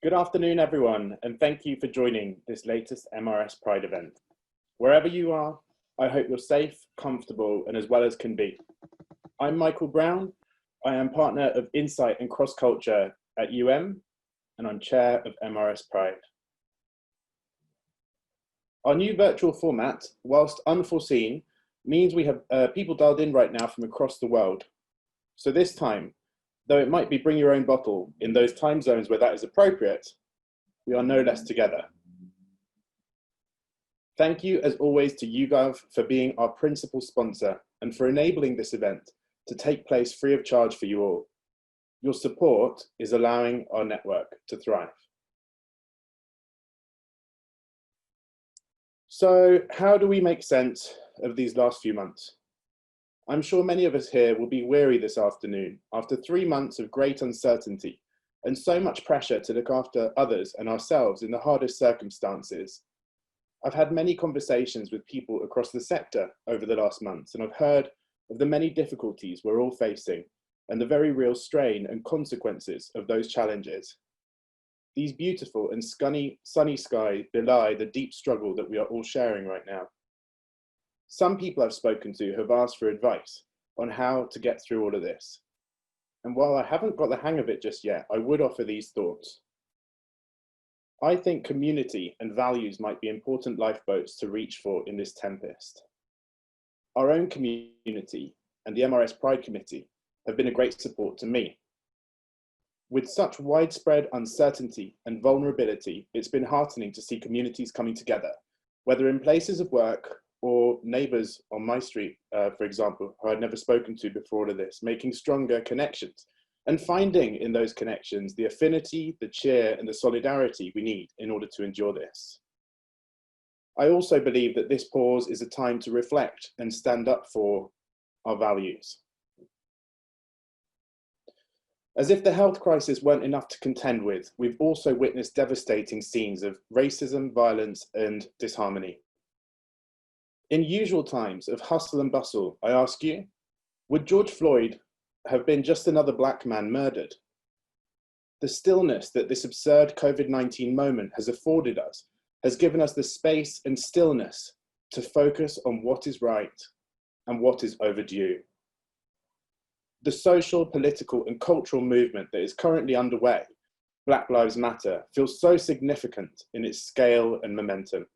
Good afternoon, everyone, and thank you for joining this latest MRS Pride event. Wherever you are, I hope you're safe, comfortable, and as well as can be. I'm Michael Brown. I am partner of Insight and Cross Culture at and I'm chair of MRS Pride. Our new virtual format, whilst unforeseen, means we have people dialed in right now from across the world. So this time, though it might be bring your own bottle in those time zones where that is appropriate, we are no less together. Thank you as always to YouGov for being our principal sponsor and for enabling this event to take place free of charge for you all. Your support is allowing our network to thrive. So how do we make sense of these last few months? I'm sure many of us here will be weary this afternoon after 3 months of great uncertainty and so much pressure to look after others and ourselves in the hardest circumstances. I've had many conversations with people across the sector over the last months, and I've heard of the many difficulties we're all facing and the very real strain and consequences of those challenges. These beautiful and sunny skies belie the deep struggle that we are all sharing right now. Some people I've spoken to have asked for advice on how to get through all of this. And while I haven't got the hang of it just yet, I would offer these thoughts. I think community and values might be important lifeboats to reach for in this tempest. Our own community and the MRS Pride Committee have been a great support to me. With such widespread uncertainty and vulnerability, it's been heartening to see communities coming together, whether in places of work or neighbours on my street, for example, who I'd never spoken to before all of this, making stronger connections and finding in those connections the affinity, the cheer and the solidarity we need in order to endure this. I also believe that this pause is a time to reflect and stand up for our values. As if the health crisis weren't enough to contend with, we've also witnessed devastating scenes of racism, violence and disharmony. In usual times of hustle and bustle, I ask you, would George Floyd have been just another black man murdered? The stillness that this absurd COVID-19 moment has afforded us has given us the space and stillness to focus on what is right and what is overdue. The social, political and cultural movement that is currently underway, Black Lives Matter, feels so significant in its scale and momentum.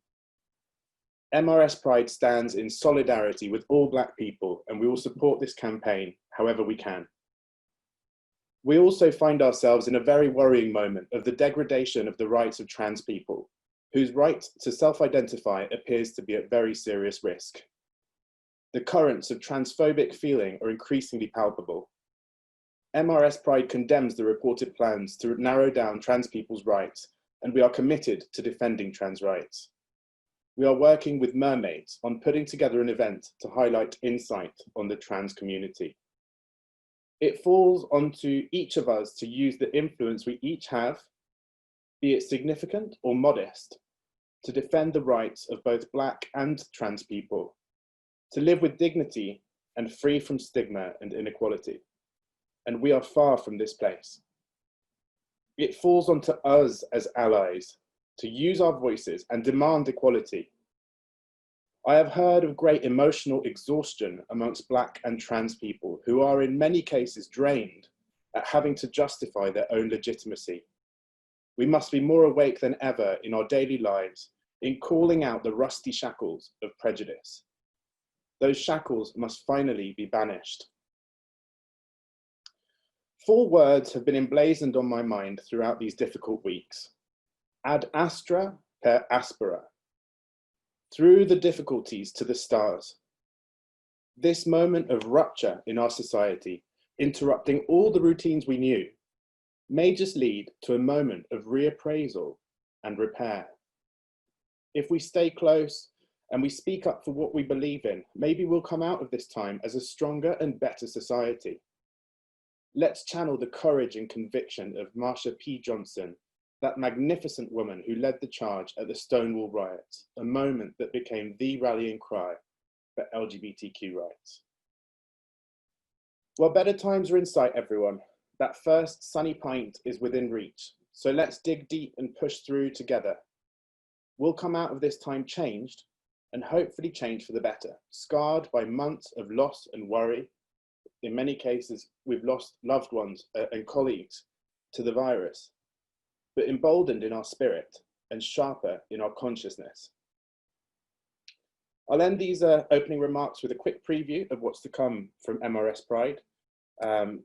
MRS Pride stands in solidarity with all Black people, and we will support this campaign however we can. We also find ourselves in a very worrying moment of the degradation of the rights of trans people, whose right to self-identify appears to be at very serious risk. The currents of transphobic feeling are increasingly palpable. MRS Pride condemns the reported plans to narrow down trans people's rights, and we are committed to defending trans rights. We are working with Mermaids on putting together an event to highlight insight on the trans community. It falls onto each of us to use the influence we each have, be it significant or modest, to defend the rights of both Black and trans people, to live with dignity and free from stigma and inequality. And we are far from this place. It falls onto us as allies to use our voices and demand equality. I have heard of great emotional exhaustion amongst Black and trans people who are in many cases drained at having to justify their own legitimacy. We must be more awake than ever in our daily lives in calling out the rusty shackles of prejudice. Those shackles must finally be banished. 4 words have been emblazoned on my mind throughout these difficult weeks. Ad astra per aspera. Through the difficulties to the stars. This moment of rupture in our society, interrupting all the routines we knew, may just lead to a moment of reappraisal and repair. If we stay close and we speak up for what we believe in, maybe we'll come out of this time as a stronger and better society. Let's channel the courage and conviction of Marsha P. Johnson, that magnificent woman who led the charge at the Stonewall riots, a moment that became the rallying cry for LGBTQ rights. Well, better times are in sight, everyone. That first sunny pint is within reach. So let's dig deep and push through together. We'll come out of this time changed, and hopefully change for the better, scarred by months of loss and worry. In many cases, we've lost loved ones and colleagues to the virus, but emboldened in our spirit and sharper in our consciousness. I'll end these opening remarks with a quick preview of what's to come from MRS Pride.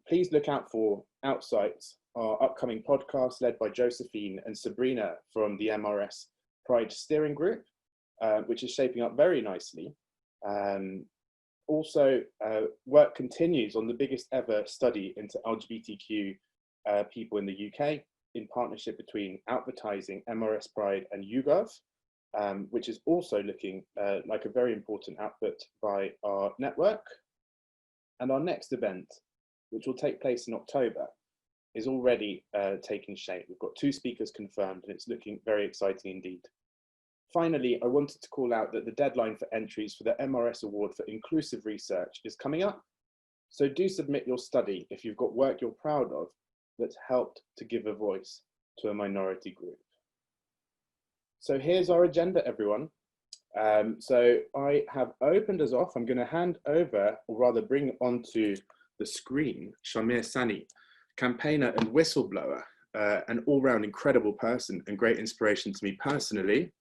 Please look out for Outsights, our upcoming podcast led by Josephine and Sabrina from the MRS Pride Steering Group, which is shaping up very nicely. Also, work continues on the biggest ever study into LGBTQ people in the UK in partnership between Advertising, MRS Pride and YouGov, which is also looking like a very important output by our network. And our next event, which will take place in October, is already taking shape. We've got 2 speakers confirmed and it's looking very exciting indeed. Finally, I wanted to call out that the deadline for entries for the MRS Award for Inclusive Research is coming up. So do submit your study if you've got work you're proud of that's helped to give a voice to a minority group. So here's our agenda, everyone. So I have opened us off. I'm going to hand over, or rather bring onto the screen, Shamir Sani, campaigner and whistleblower, an all-round incredible person and great inspiration to me personally.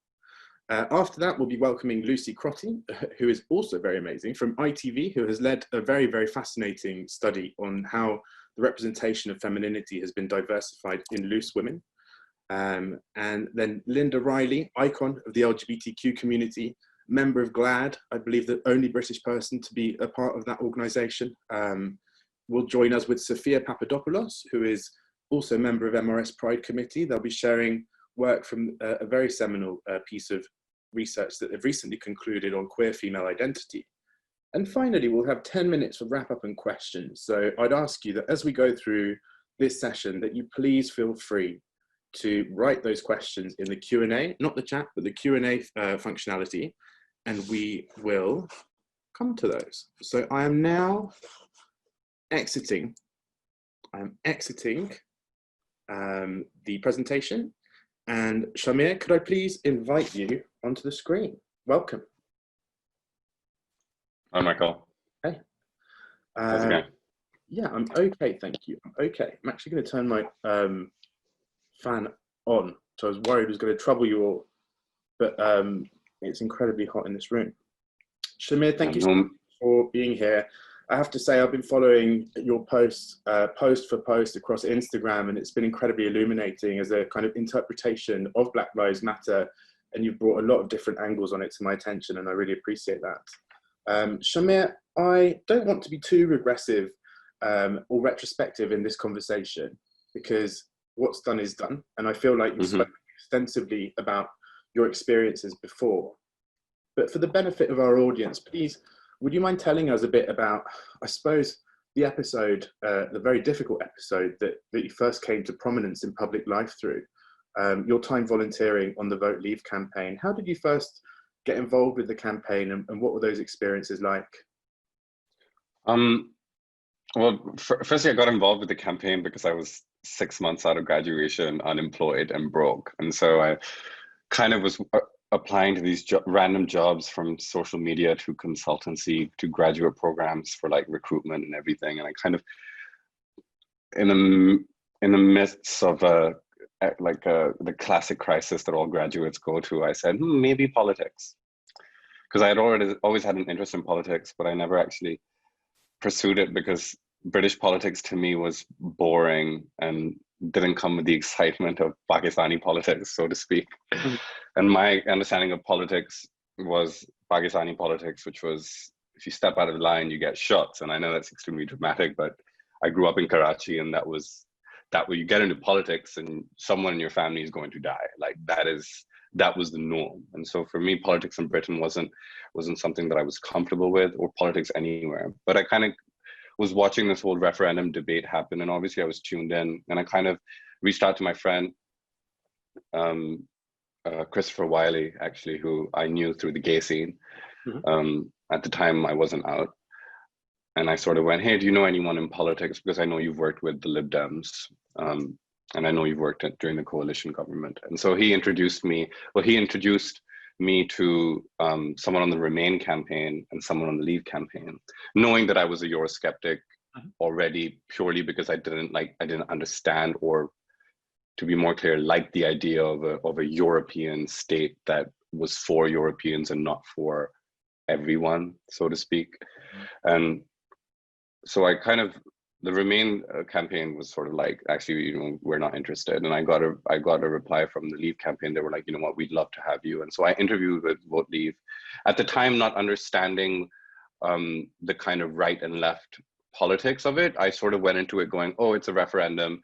After that, we'll be welcoming Lucy Crotty, who is also very amazing, from ITV, who has led a very, very fascinating study on how the representation of femininity has been diversified in Loose Women. And then Linda Riley, icon of the LGBTQ community, member of GLAAD, I believe the only British person to be a part of that organisation, will join us with Sophia Papadopoulos, who is also a member of MRS Pride Committee. They'll be sharing work from a very seminal piece of research that they've recently concluded on queer female identity. And finally, we'll have 10 minutes for wrap up and questions. So I'd ask you that as we go through this session, that you please feel free to write those questions in the Q&A, not the chat, but the Q&A functionality, and we will come to those. So I am now exiting the presentation. And Shamir, could I please invite you onto the screen? Welcome. Hi, Michael. Hey. How's it going? Yeah, I'm okay, thank you. I'm okay. I'm actually going to turn my fan on. So I was worried it was going to trouble you all, but it's incredibly hot in this room. Shamir, thank you so much for being here. I have to say, I've been following your posts, post for post across Instagram, and it's been incredibly illuminating as a kind of interpretation of Black Lives Matter, and you've brought a lot of different angles on it to my attention, and I really appreciate that. Shamir, I don't want to be too regressive or retrospective in this conversation, because what's done is done, and I feel like you've spoken extensively about your experiences before. But for the benefit of our audience, please, would you mind telling us a bit about, I suppose, the episode, the very difficult episode that you first came to prominence in public life through, your time volunteering on the Vote Leave campaign? How did you first get involved with the campaign, and what were those experiences like? Well, firstly, I got involved with the campaign because I was 6 months out of graduation, unemployed and broke. And so I kind of was applying to these random jobs, from social media to consultancy to graduate programs for like recruitment and everything. And I kind of, in the midst of the classic crisis that all graduates go to, I said, maybe politics. Because I had always had an interest in politics, but I never actually pursued it because British politics to me was boring and didn't come with the excitement of Pakistani politics, so to speak. And my understanding of politics was Pakistani politics, which was, if you step out of the line, you get shot. And I know that's extremely dramatic, but I grew up in Karachi, and that was where you get into politics and someone in your family is going to die. Like that was the norm. And so for me, politics in Britain wasn't something that I was comfortable with, or politics anywhere. But I kind of was watching this whole referendum debate happen, and obviously I was tuned in, and I kind of reached out to my friend, Christopher Wiley, actually, who I knew through the gay scene. At the time I wasn't out. And I sort of went, hey, do you know anyone in politics? Because I know you've worked with the Lib Dems. And I know you've worked during the coalition government. And so he introduced me, to someone on the Remain campaign and someone on the Leave campaign, knowing that I was a Eurosceptic already, purely because I didn't understand, or to be more clear, like the idea of a European state that was for Europeans and not for everyone, so to speak. And so the Remain campaign was sort of like, actually, we're not interested. And I got a reply from the Leave campaign. They were like, you know what, we'd love to have you. And so I interviewed with Vote Leave, at the time not understanding the kind of right and left politics of it. I sort of went into it going, oh, it's a referendum,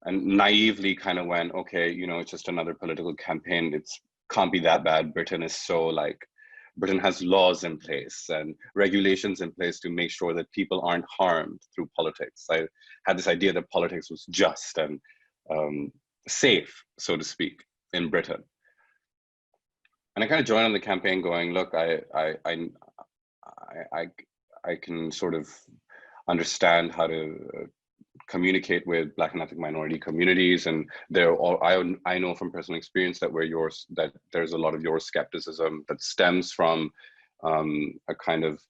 and naively kind of went, okay, it's just another political campaign. It can't be that bad. Britain has laws in place and regulations in place to make sure that people aren't harmed through politics. I had this idea that politics was just and safe, so to speak, in Britain. And I kind of joined on the campaign going, look, I can sort of understand how to communicate with Black and ethnic minority communities, and I know from personal experience that there's a lot of Euroscepticism that stems from a kind of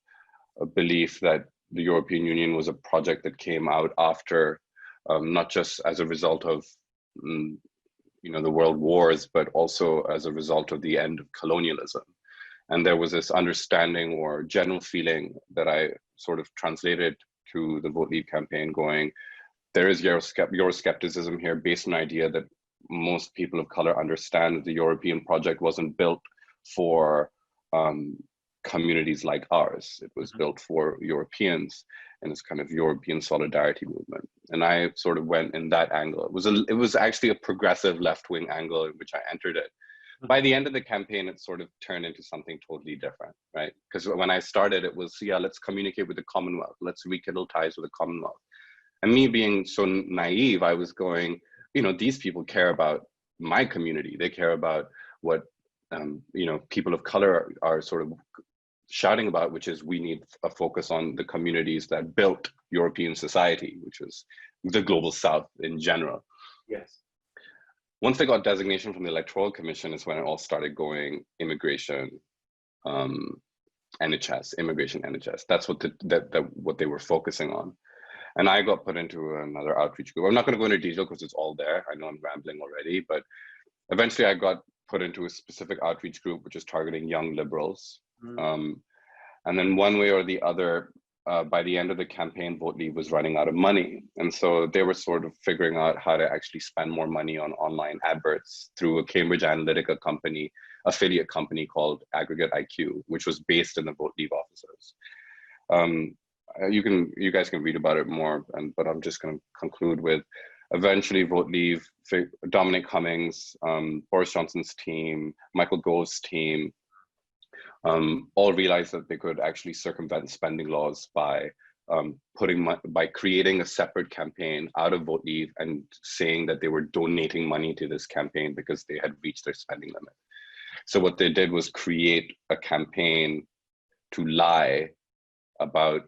a belief that the European Union was a project that came out after, not just as a result of the world wars, but also as a result of the end of colonialism. And there was this understanding or general feeling that I sort of translated to the Vote Leave campaign going, there is Euroscepticism here based on the idea that most people of color understand that the European project wasn't built for communities like ours. It was built for Europeans, and it's kind of European solidarity movement. And I sort of went in that angle. It was actually a progressive left-wing angle in which I entered it. By the end of the campaign, it sort of turned into something totally different, right? Because when I started, it was, let's communicate with the Commonwealth. Let's rekindle ties with the Commonwealth. And me being so naive, I was going, these people care about my community. They care about what, people of color are sort of shouting about, which is we need a focus on the communities that built European society, which was the global South in general. Yes. Once they got designation from the Electoral Commission is when it all started going immigration, NHS, immigration NHS. That's what what they were focusing on. And I got put into another outreach group. I'm not going to go into detail because it's all there. I know I'm rambling already, but eventually I got put into a specific outreach group, which is targeting young liberals. And then one way or the other, by the end of the campaign, Vote Leave was running out of money. And so they were sort of figuring out how to actually spend more money on online adverts through a Cambridge Analytica company, affiliate company called Aggregate IQ, which was based in the Vote Leave offices. You guys can read about it more, but I'm just going to conclude with eventually Vote Leave, Dominic Cummings, Boris Johnson's team, Michael Gove's team, all realized that they could actually circumvent spending laws by creating a separate campaign out of Vote Leave and saying that they were donating money to this campaign because they had reached their spending limit. So what they did was create a campaign to lie about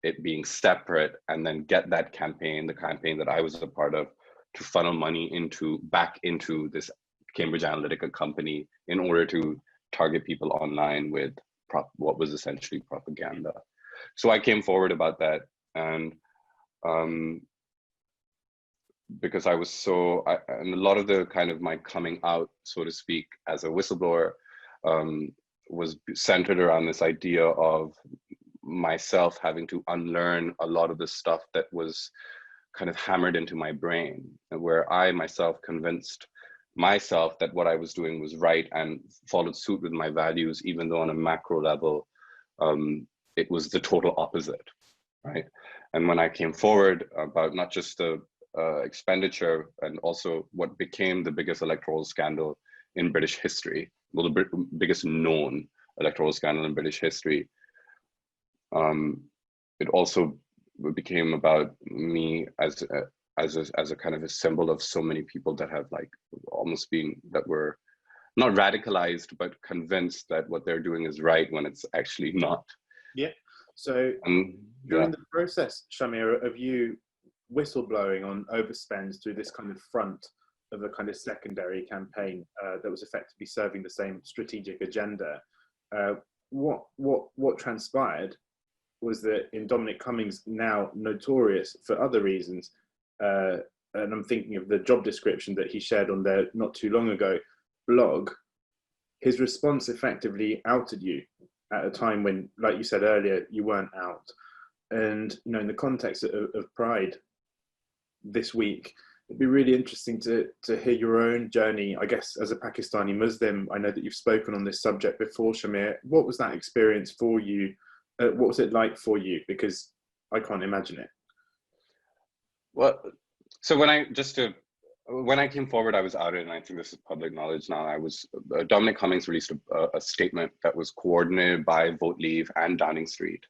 it being separate, and then get that campaign, the campaign that I was a part of, to funnel money back into this Cambridge Analytica company in order to target people online with what was essentially propaganda. So I came forward about that, and because I was and a lot of the kind of my coming out, so to speak, as a whistleblower was centered around this idea of myself having to unlearn a lot of the stuff that was kind of hammered into my brain, and where I myself convinced myself that what I was doing was right and followed suit with my values, even though on a macro level, it was the total opposite, right? And when I came forward about not just the expenditure and also what became the biggest electoral scandal in British history, well, the biggest known electoral scandal in British history, it also became about me as a kind of a symbol of so many people that have like almost been, that were not radicalized, but convinced that what they're doing is right when it's actually not. Yeah. So during the process, Shamir, of you whistleblowing on overspends through this kind of front of a kind of secondary campaign that was effectively serving the same strategic agenda. What transpired was that in Dominic Cummings, now notorious for other reasons, and I'm thinking of the job description that he shared on their not too long ago blog, his response effectively outed you at a time when, like you said earlier, you weren't out. And in the context of Pride this week, it'd be really interesting to hear your own journey, I guess, as a Pakistani Muslim. I know that you've spoken on this subject before, Shamir. What was that experience for you? What was it like for you? Because I can't imagine it. Well, so when I came forward, I was outed, and I think this is public knowledge now. Dominic Cummings released a statement that was coordinated by Vote Leave and Downing Street.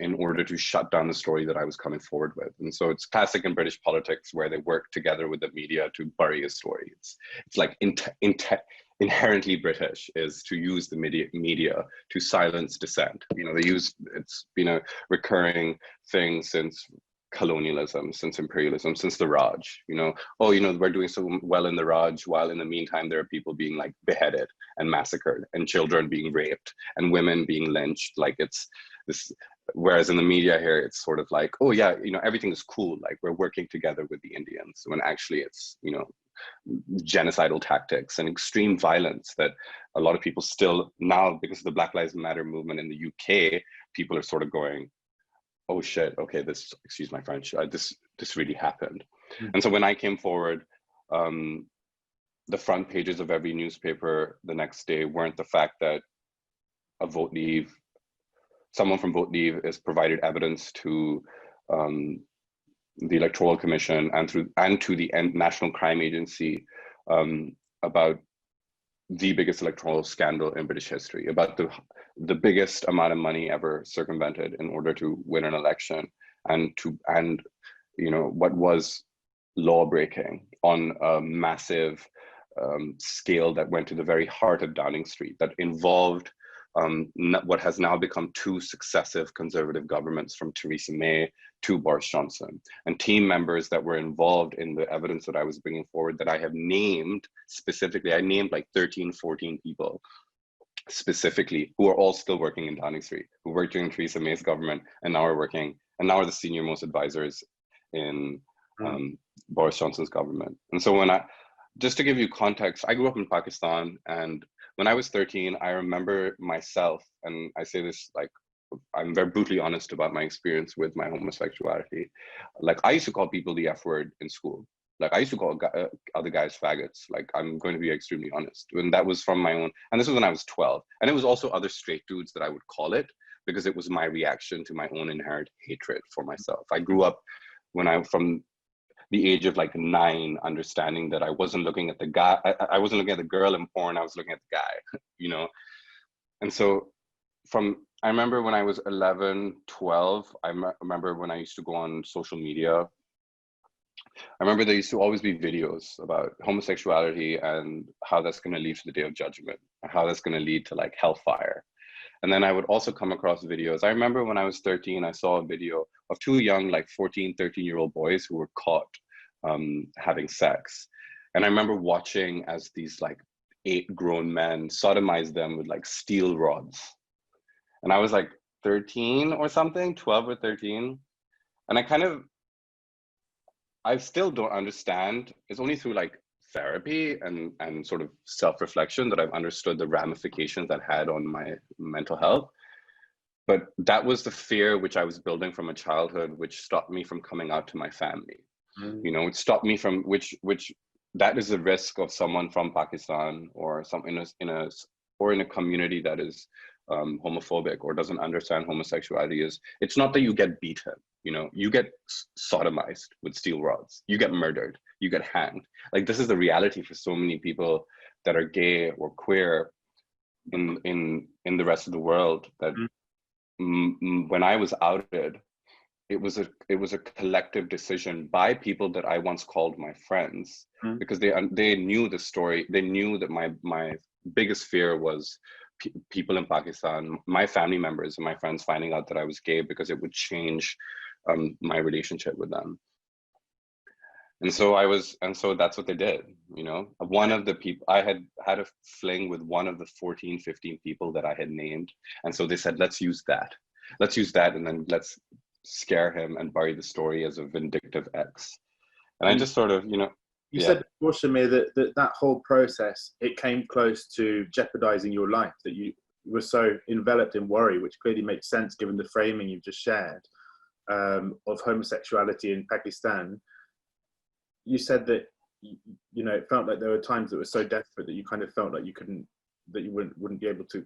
In order to shut down the story that I was coming forward with. And so it's classic in British politics where they work together with the media to bury a story. It's like inherently British is to use the media to silence dissent. It's been a recurring thing since colonialism, since imperialism, since the Raj. We're doing so well in the Raj, while in the meantime there are people being like beheaded and massacred, and children being raped, and women being lynched. Like it's this. Whereas in the media here, it's sort of like, oh yeah, everything is cool. Like we're working together with the Indians, when actually it's, genocidal tactics and extreme violence that a lot of people still now, because of the Black Lives Matter movement in the UK, people are sort of going, oh shit, okay, excuse my French, this really happened. And so when I came forward, the front pages of every newspaper the next day weren't the fact that someone from Vote Leave is provided evidence to the Electoral Commission and to the National Crime Agency about the biggest electoral scandal in British history, about the biggest amount of money ever circumvented in order to win an election, and what was law breaking on a massive scale that went to the very heart of Downing Street, that involved what has now become two successive Conservative governments, from Theresa May to Boris Johnson, and team members that were involved in the evidence that I was bringing forward, that I have named specifically. I named like 13, 14 people specifically, who are all still working in Downing Street, who worked during Theresa May's government, and now are the senior most advisors in Boris Johnson's government. And so just to give you context, I grew up in Pakistan, and when I was 13, I remember myself, and I say this like, I'm very brutally honest about my experience with my homosexuality. Like, I used to call people the F word in school. Like, I used to call other guys faggots. Like, I'm going to be extremely honest. And that was from my own, and this was when I was 12. And it was also other straight dudes that I would call it, because it was my reaction to my own inherent hatred for myself. I grew up from the age of like 9, understanding that I wasn't looking at the guy, I wasn't looking at the girl in porn, I was looking at the guy, And so I remember when I was 11, 12, I remember when I used to go on social media, I remember there used to always be videos about homosexuality and how that's going to lead to the day of judgment, how that's going to lead to like hellfire. And then I would also come across videos. I remember when I was 13, I saw a video of 2 young, like 14, 13-year-old boys who were caught having sex. And I remember watching as these like 8 grown men sodomize them with like steel rods. And I was like 13 or something, 12 or 13. And I still don't understand. It's only through like therapy and sort of self-reflection that I've understood the ramifications that had on my mental health. But that was the fear which I was building from a childhood, which stopped me from coming out to my family. It stopped me from which that is the risk of someone from Pakistan or in a community that is homophobic or doesn't understand homosexuality. It's not that you get beaten, you get sodomized with steel rods, you get murdered, you get hanged. Like, this is the reality for so many people that are gay or queer in the rest of the world. That when I was outed, it was a collective decision by people that I once called my friends, because they knew the story. They knew that my biggest fear was people in Pakistan, my family members and my friends, finding out that I was gay, because it would change my relationship with them. And so that's what they did, you know. One of the people, I had a fling with one of the 14, 15 people that I had named. And so they said, let's use that. And then let's scare him and bury the story as a vindictive ex. And I just sort of, you said before, Shamir, that whole process, it came close to jeopardizing your life, that you were so enveloped in worry, which clearly makes sense given the framing you've just shared of homosexuality in Pakistan. You said that you know, it felt like there were times that were so desperate that you kind of felt like you wouldn't be able to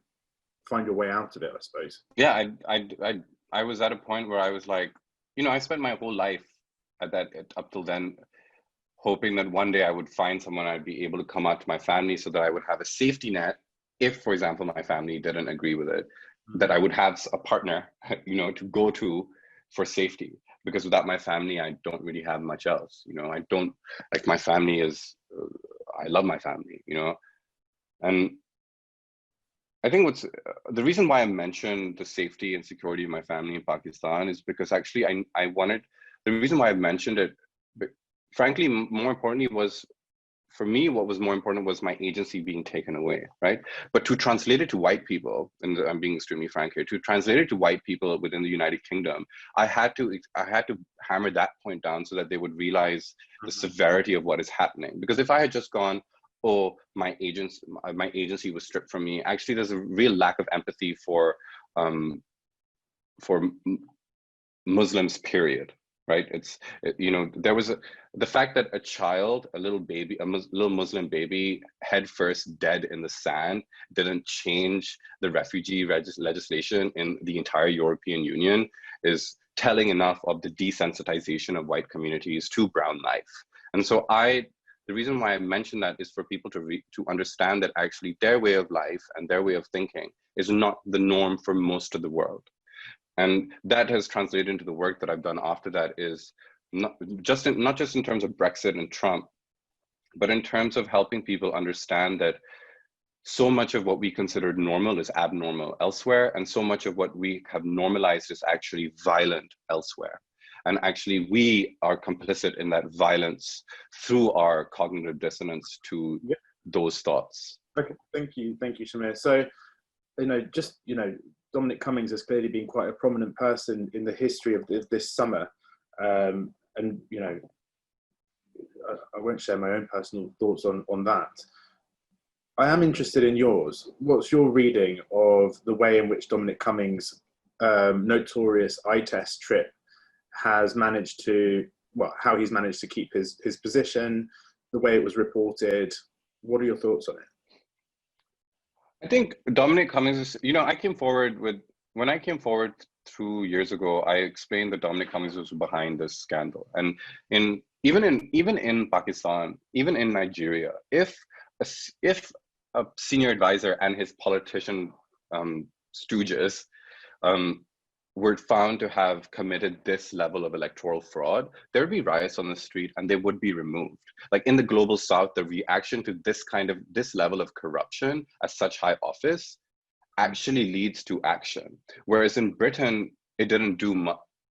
find your way out of it, I suppose. Yeah, I was at a point where I was like, you know, I spent my whole life up till then hoping that one day I would find someone I'd be able to come out to my family so that I would have a safety net if, for example, my family didn't agree with it, that I would have a partner, you know, to go to for safety. Because without my family, I don't really have much else. You know, I don't, like, my family is, I love my family, you know. And I think the reason why I mentioned the safety and security of my family in Pakistan is because actually the reason why I mentioned it, frankly, more importantly was, for me, what was more important was my agency being taken away, right? But to translate it to white people, and I'm being extremely frank here, to translate it to white people within the United Kingdom, I had to hammer that point down so that they would realize the severity of what is happening. Because if I had just gone, oh, my agency was stripped from me, actually, there's a real lack of empathy for Muslims, period. Right? You know, there was the fact that a little baby, little Muslim baby, head first dead in the sand, didn't change the refugee legislation in the entire European Union is telling enough of the desensitization of white communities to brown life. And so the reason why I mention that is for people to understand that actually their way of life and their way of thinking is not the norm for most of the world. And that has translated into the work that I've done after that, is not just in terms of Brexit and Trump, but in terms of helping people understand that so much of what we considered normal is abnormal elsewhere, and so much of what we have normalized is actually violent elsewhere. And actually, we are complicit in that violence through our cognitive dissonance to those thoughts. Okay, thank you, Shamir. So, you know, Dominic Cummings has clearly been quite a prominent person in the history of this summer. And, you know, I won't share my own personal thoughts on that. I am interested in yours. What's your reading of the way in which Dominic Cummings' notorious eye test trip has managed to, how he's managed to keep his position, the way it was reported? What are your thoughts on it? I think Dominic Cummings is, you know, when I came forward 2 years ago, I explained that Dominic Cummings was behind this scandal. And even in Pakistan, even in Nigeria, if a senior advisor and his politician stooges were found to have committed this level of electoral fraud, there would be riots on the street and they would be removed. Like in the global South, the reaction to this level of corruption at such high office actually leads to action. Whereas in Britain, it didn't do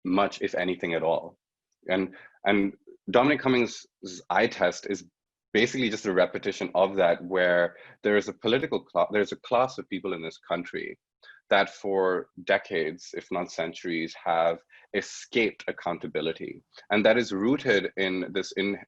much, if anything at all. And Dominic Cummings' eye test is basically just a repetition of that, where there's a class of people in this country that for decades, if not centuries, have escaped accountability. And that is rooted in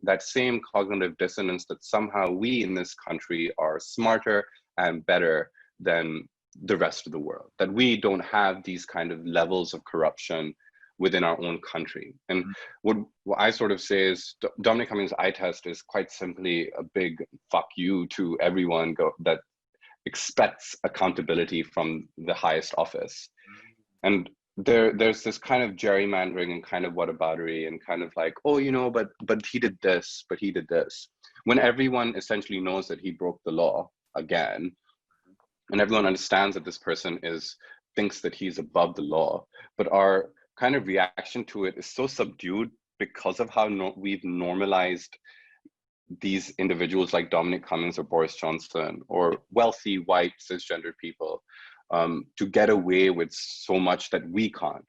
that same cognitive dissonance that somehow we in this country are smarter and better than the rest of the world, that we don't have these kind of levels of corruption within our own country. And what I sort of say is Dominic Cummings' eye test is quite simply a big fuck you to everyone that expects accountability from the highest office. And there's this kind of gerrymandering and kind of whataboutery and kind of like, oh, you know, but he did this, but he did this, when everyone essentially knows that he broke the law again, and everyone understands that this person thinks that he's above the law. But our kind of reaction to it is so subdued because of how we've normalized these individuals like Dominic Cummings or Boris Johnson or wealthy white cisgendered people to get away with so much that we can't.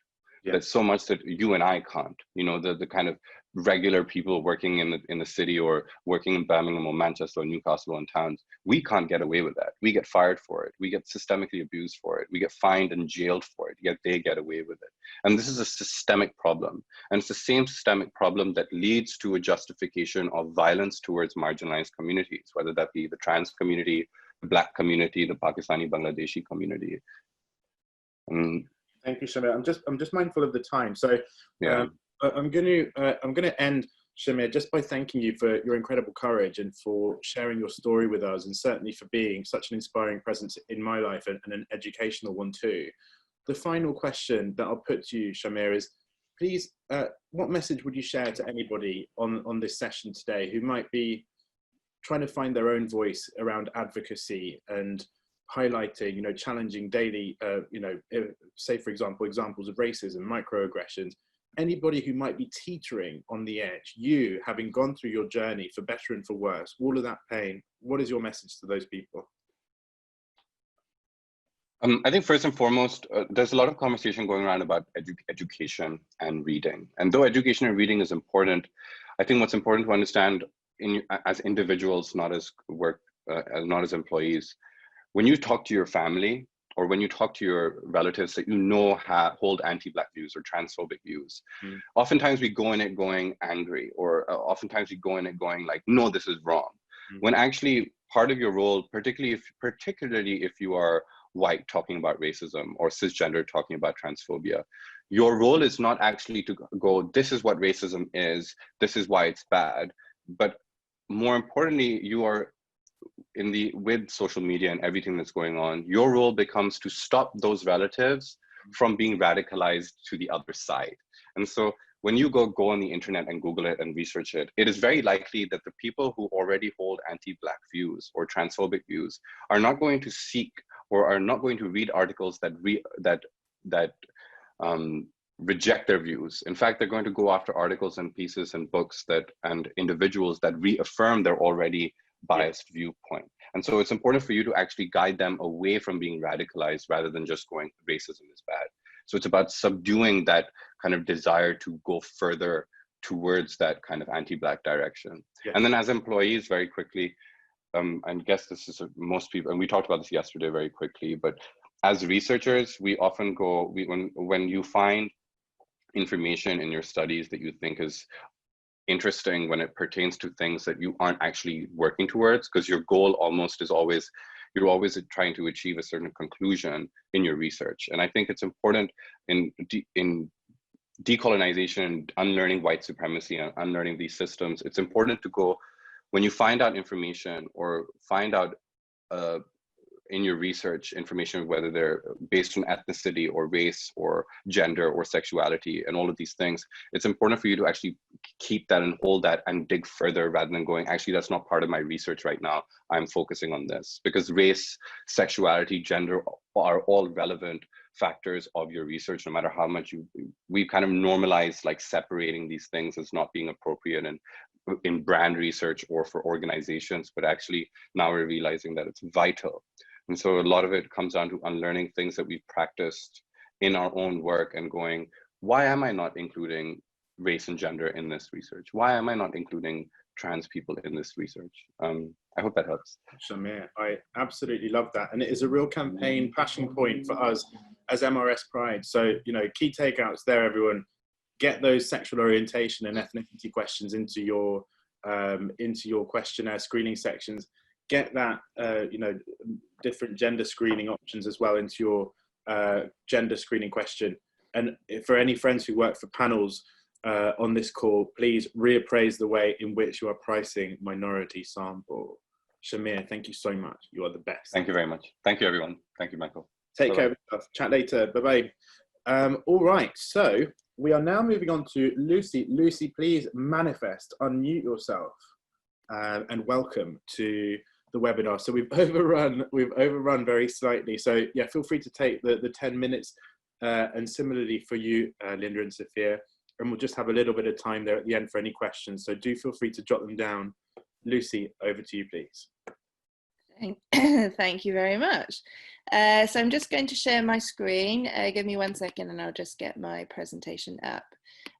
That's so much that you and I can't. You know, the kind of regular people working in the city or working in Birmingham or Manchester or Newcastle and towns, we can't get away with that. We get fired for it. We get systemically abused for it. We get fined and jailed for it, yet they get away with it. And this is a systemic problem. And it's the same systemic problem that leads to a justification of violence towards marginalized communities, whether that be the trans community, the Black community, the Pakistani Bangladeshi community. Thank you, Shamir. I'm just mindful of the time, so yeah. I'm going to end, Shamir, just by thanking you for your incredible courage and for sharing your story with us, and certainly for being such an inspiring presence in my life and an educational one too. The final question that I'll put to you, Shamir, is please, what message would you share to anybody on this session today who might be trying to find their own voice around advocacy and highlighting, challenging daily, say for example, examples of racism, microaggressions, anybody who might be teetering on the edge, you having gone through your journey for better and for worse, all of that pain, what is your message to those people? I think first and foremost, there's a lot of conversation going around about education and reading. And though education and reading is important, I think what's important to understand as individuals, not as not as employees, when you talk to your family or when you talk to your relatives that hold anti-Black views or transphobic views, oftentimes we go in it going angry, or oftentimes we go in it going like, no, this is wrong. When actually part of your role, particularly if you are white talking about racism or cisgender talking about transphobia, your role is not actually to go, this is what racism is, this is why it's bad, but more importantly, you are with social media and everything that's going on, your role becomes to stop those relatives from being radicalized to the other side. And so when you go on the internet and Google it and research it, it is very likely that the people who already hold anti-Black views or transphobic views are not going to seek or are not going to read articles that reject their views. In fact, they're going to go after articles and pieces and books and individuals that reaffirm their already biased viewpoint. And so it's important for you to actually guide them away from being radicalized rather than just going, racism is bad. So it's about subduing that kind of desire to go further towards that kind of anti-Black direction. Yeah. And then as employees, very quickly, I guess this is most people, and we talked about this yesterday very quickly, but as researchers, we often go, when you find information in your studies that you think is interesting when it pertains to things that you aren't actually working towards, because your goal you're always trying to achieve a certain conclusion in your research. And I think it's important in decolonization and unlearning white supremacy and unlearning these systems, it's important to go, when you find out information or find out in your research information, whether they're based on ethnicity or race or gender or sexuality and all of these things, it's important for you to actually keep that and hold that and dig further rather than going, actually, that's not part of my research right now, I'm focusing on this. Because race, sexuality, gender are all relevant factors of your research, no matter how much we kind of normalize like separating these things as not being appropriate in brand research or for organizations, but actually now we're realizing that it's vital. And so a lot of it comes down to unlearning things that we've practiced in our own work and going, why am I not including race and gender in this research? Why am I not including trans people in this research? I hope that helps. Shamir, I absolutely love that. And it is a real campaign passion point for us as MRS Pride. So, key takeouts there, everyone. Get those sexual orientation and ethnicity questions into your questionnaire screening sections. Get that, different gender screening options as well into your gender screening question. And for any friends who work for panels on this call, please reappraise the way in which you are pricing minority sample. Shamir, thank you so much. You are the best. Thank you very much. Thank you, everyone. Thank you, Michael. Take care of yourself. Chat later. Bye-bye. All right. So we are now moving on to Lucy. Lucy, please manifest, unmute yourself, and welcome to the webinar. So we've overrun very slightly. So yeah, feel free to take the 10 minutes, and similarly for you, Linda and Sophia, and we'll just have a little bit of time there at the end for any questions. So do feel free to jot them down. Lucy, over to you, please. Thank you very much. So I'm just going to share my screen. Give me 1 second and I'll just get my presentation up.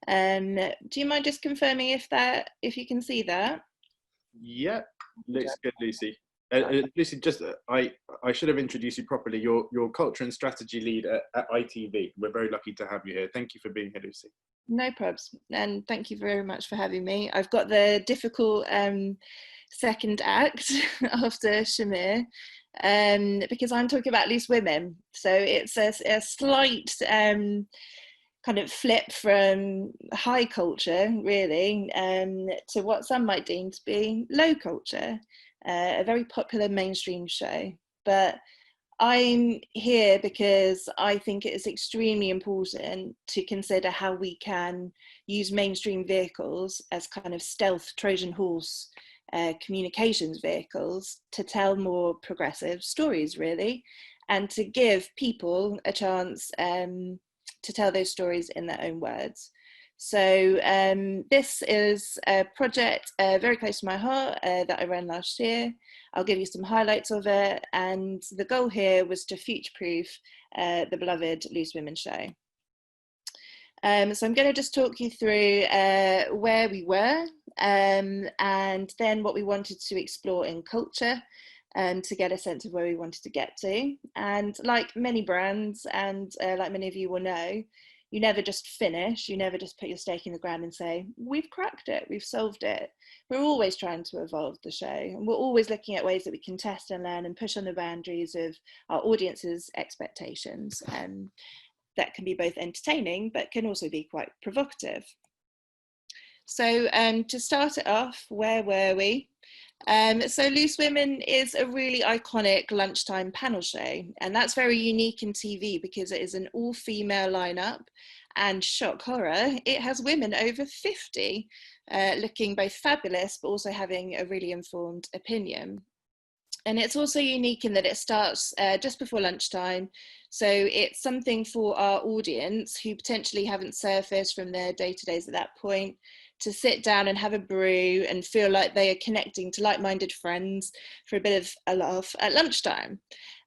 Do you mind just confirming if you can see that? Yeah, looks good, Lucy. Lucy, I should have introduced you properly. You're culture and strategy lead at ITV. We're very lucky to have you here. Thank you for being here, Lucy. No probs, and thank you very much for having me. I've got the difficult second act after Shamir, because I'm talking about loose women. So it's a slight kind of flip from high culture, really, to what some might deem to be low culture, a very popular mainstream show. But I'm here because I think it is extremely important to consider how we can use mainstream vehicles as kind of stealth Trojan horse communications vehicles to tell more progressive stories, really, and to give people a chance to tell those stories in their own words. So this is a project very close to my heart that I ran last year. I'll give you some highlights of it, and the goal here was to future-proof the beloved Loose Women show. So I'm going to just talk you through where we were, and then what we wanted to explore in culture, to get a sense of where we wanted to get to. And like many brands, and like many of you will know, you never just finish, you never just put your stake in the ground and say, we've cracked it, we've solved it. We're always trying to evolve the show, and we're always looking at ways that we can test and learn and push on the boundaries of our audience's expectations. That can be both entertaining, but can also be quite provocative. So to start it off, where were we? So Loose Women is a really iconic lunchtime panel show, and that's very unique in TV because it is an all-female lineup, and shock horror, it has women over 50 looking both fabulous but also having a really informed opinion. And it's also unique in that it starts just before lunchtime, so it's something for our audience who potentially haven't surfaced from their day-to-days at that point to sit down and have a brew and feel like they are connecting to like-minded friends for a bit of a laugh at lunchtime.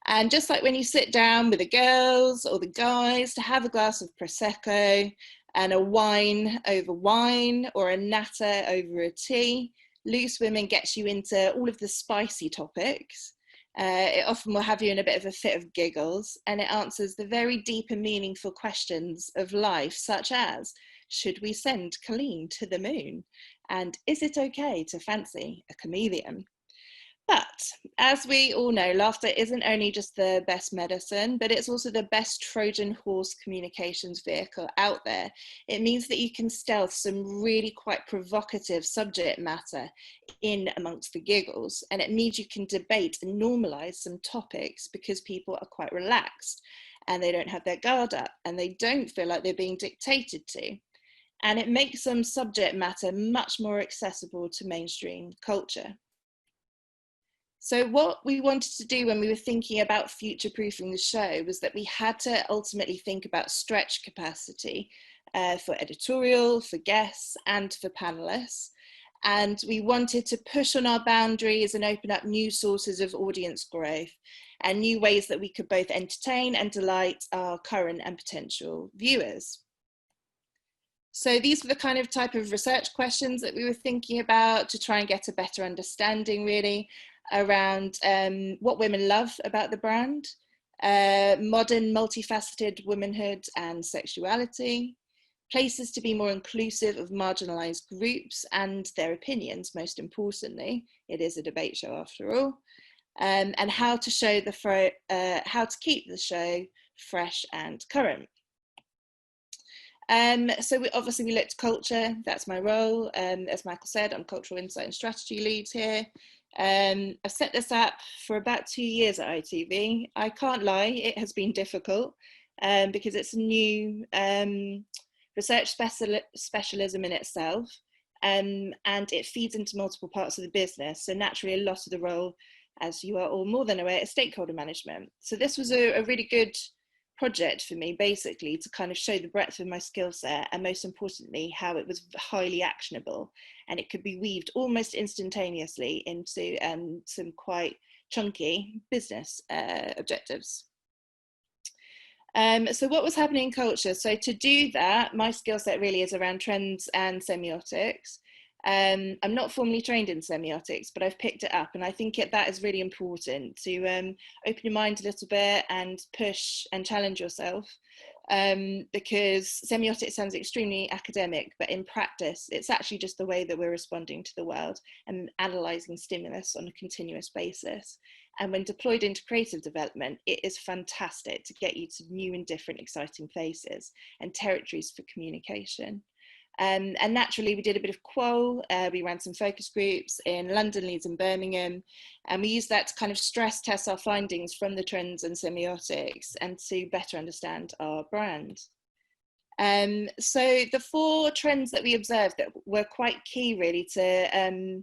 And just like when you sit down with the girls or the guys to have a glass of Prosecco and a wine over wine or a natter over a tea, Loose Women gets you into all of the spicy topics. It often will have you in a bit of a fit of giggles, and it answers the very deep and meaningful questions of life, such as, should we send Colleen to the moon? And is it okay to fancy a chameleon? But as we all know, laughter isn't only just the best medicine, but it's also the best Trojan horse communications vehicle out there. It means that you can stealth some really quite provocative subject matter in amongst the giggles. And it means you can debate and normalize some topics because people are quite relaxed and they don't have their guard up and they don't feel like they're being dictated to. And it makes some subject matter much more accessible to mainstream culture. So what we wanted to do when we were thinking about future-proofing the show was that we had to ultimately think about stretch capacity for editorial, for guests, and for panelists. And we wanted to push on our boundaries and open up new sources of audience growth and new ways that we could both entertain and delight our current and potential viewers. So these were the kind of type of research questions that we were thinking about to try and get a better understanding, really, around what women love about the brand, modern multifaceted womanhood and sexuality, places to be more inclusive of marginalized groups and their opinions, most importantly. It is a debate show after all, and how to show how to keep the show fresh and current. So we looked at culture, that's my role. As Michael said, I'm cultural insight and strategy lead here. I've set this up for about 2 years at ITV. I can't lie, it has been difficult because it's a new research specialism in itself, and it feeds into multiple parts of the business. So naturally, a lot of the role, as you are all more than aware, is stakeholder management. So this was a really good project for me, basically, to kind of show the breadth of my skill set, and most importantly, how it was highly actionable and it could be weaved almost instantaneously into some quite chunky business objectives. So what was happening in culture? So to do that, my skill set really is around trends and semiotics. I'm not formally trained in semiotics, but I've picked it up, and I think that is really important to open your mind a little bit and push and challenge yourself, because semiotics sounds extremely academic, but in practice, it's actually just the way that we're responding to the world and analysing stimulus on a continuous basis. And when deployed into creative development, it is fantastic to get you to new and different exciting places and territories for communication. And naturally, we did a bit of qual. We ran some focus groups in London, Leeds and Birmingham. And we used that to kind of stress test our findings from the trends and semiotics and to better understand our brand. So the 4 trends that we observed that were quite key really to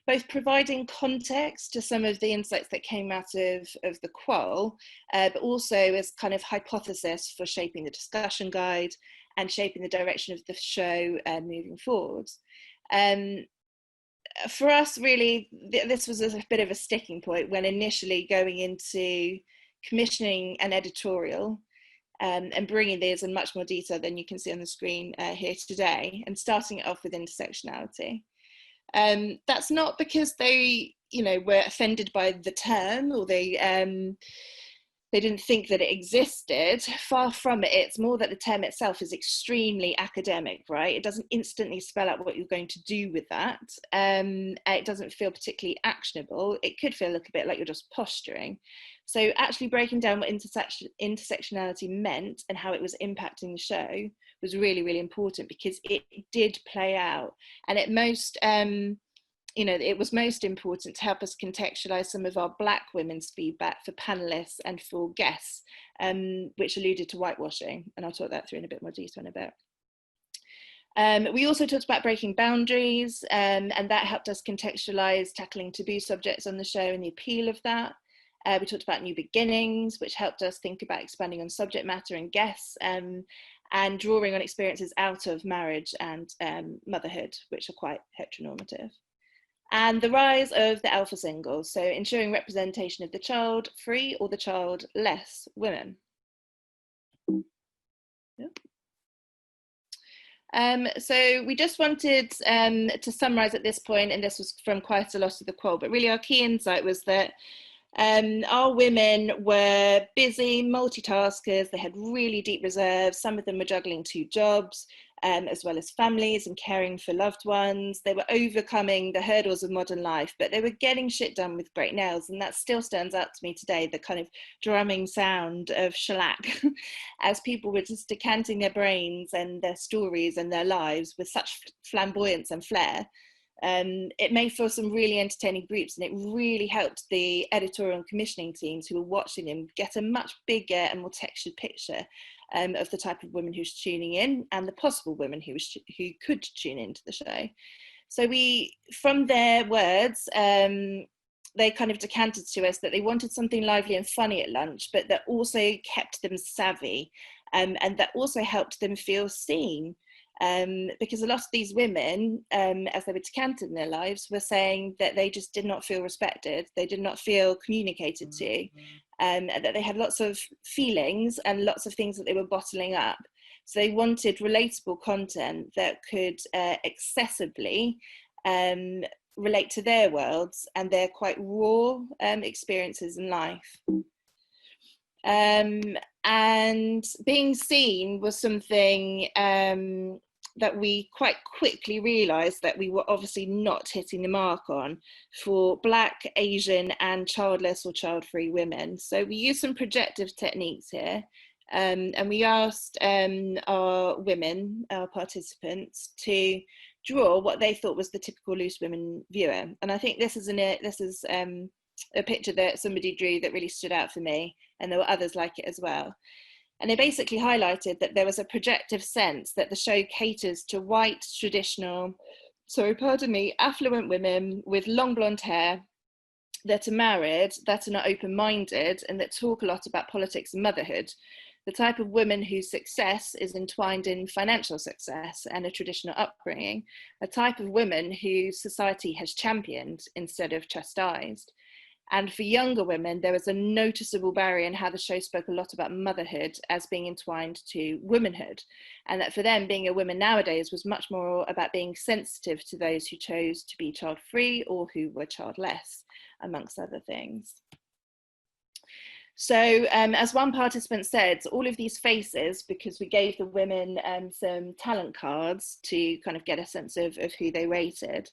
both providing context to some of the insights that came out of the qual, but also as kind of hypothesis for shaping the discussion guide and shaping the direction of the show moving forward. For us, really, this was a bit of a sticking point when initially going into commissioning an editorial and bringing these in much more detail than you can see on the screen here today, and starting it off with intersectionality. That's not because they, were offended by the term, or they didn't think that it existed. Far from it. It's more that the term itself is extremely academic, right? It doesn't instantly spell out what you're going to do with that. It doesn't feel particularly actionable. It could feel a little bit like you're just posturing. So actually breaking down what intersectionality meant and how it was impacting the show was really, really important, because it did play out. And it was most important to help us contextualise some of our Black women's feedback for panellists and for guests, which alluded to whitewashing. And I'll talk that through in a bit more detail in a bit. We also talked about breaking boundaries, and that helped us contextualise tackling taboo subjects on the show and the appeal of that. We talked about new beginnings, which helped us think about expanding on subject matter and guests, and drawing on experiences out of marriage and motherhood, which are quite heteronormative. And the rise of the alpha single, so ensuring representation of the child-free or the childless women. Yeah. So we just wanted to summarise at this point, and this was from quite a lot of the quote, but really our key insight was that our women were busy multitaskers. They had really deep reserves. Some of them were juggling 2 jobs, as well as families and caring for loved ones. They were overcoming the hurdles of modern life, but they were getting shit done with great nails. And that still stands out to me today, the kind of drumming sound of shellac as people were just decanting their brains and their stories and their lives with such flamboyance and flair. It made for some really entertaining groups, and it really helped the editorial and commissioning teams who were watching them get a much bigger and more textured picture of the type of women who's tuning in and the possible women who could tune into the show. So from their words, they kind of decanted to us that they wanted something lively and funny at lunch, but that also kept them savvy, and that also helped them feel seen. Because a lot of these women, as they were decanted in their lives, were saying that they just did not feel respected, they did not feel communicated to, and that they had lots of feelings and lots of things that they were bottling up. So they wanted relatable content that could accessibly relate to their worlds and their quite raw experiences in life. And being seen was something that we quite quickly realised that we were obviously not hitting the mark on for Black, Asian and childless or child-free women. So we used some projective techniques here, and we asked our women, our participants, to draw what they thought was the typical loose women viewer. And I think this is a picture that somebody drew that really stood out for me, and there were others like it as well. And they basically highlighted that there was a projective sense that the show caters to white, affluent women with long blonde hair that are married, that are not open-minded, and that talk a lot about politics and motherhood. The type of women whose success is entwined in financial success and a traditional upbringing. A type of women who society has championed instead of chastised. And for younger women, there was a noticeable barrier in how the show spoke a lot about motherhood as being entwined to womanhood. And that for them, being a woman nowadays was much more about being sensitive to those who chose to be child-free or who were childless, amongst other things. So as one participant said, all of these faces, because we gave the women some talent cards to kind of get a sense of who they rated,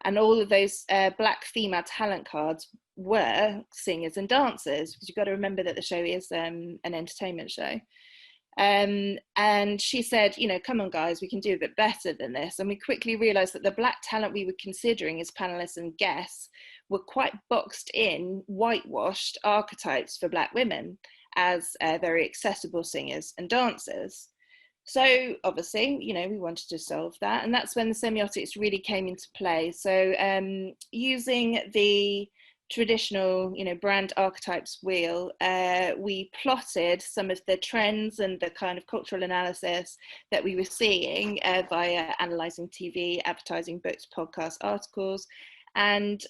and all of those Black female talent cards were singers and dancers, because you've got to remember that the show is an entertainment show. And she said, you know, come on guys, we can do a bit better than this. And we quickly realized that the Black talent we were considering as panelists and guests were quite boxed in, whitewashed archetypes for Black women as very accessible singers and dancers. So obviously, you know, we wanted to solve that, and that's when the semiotics really came into play. So using the traditional, you know, brand archetypes wheel, we plotted some of the trends and the kind of cultural analysis that we were seeing via analysing TV, advertising, books, podcasts, articles. And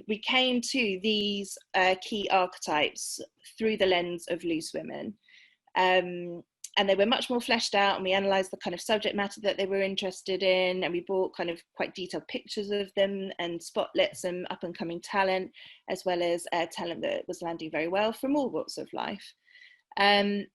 we came to these key archetypes through the lens of Loose Women. And they were much more fleshed out, and we analysed the kind of subject matter that they were interested in, and we brought kind of quite detailed pictures of them and spotlit some up and coming talent, as well as talent that was landing very well from all walks of life. And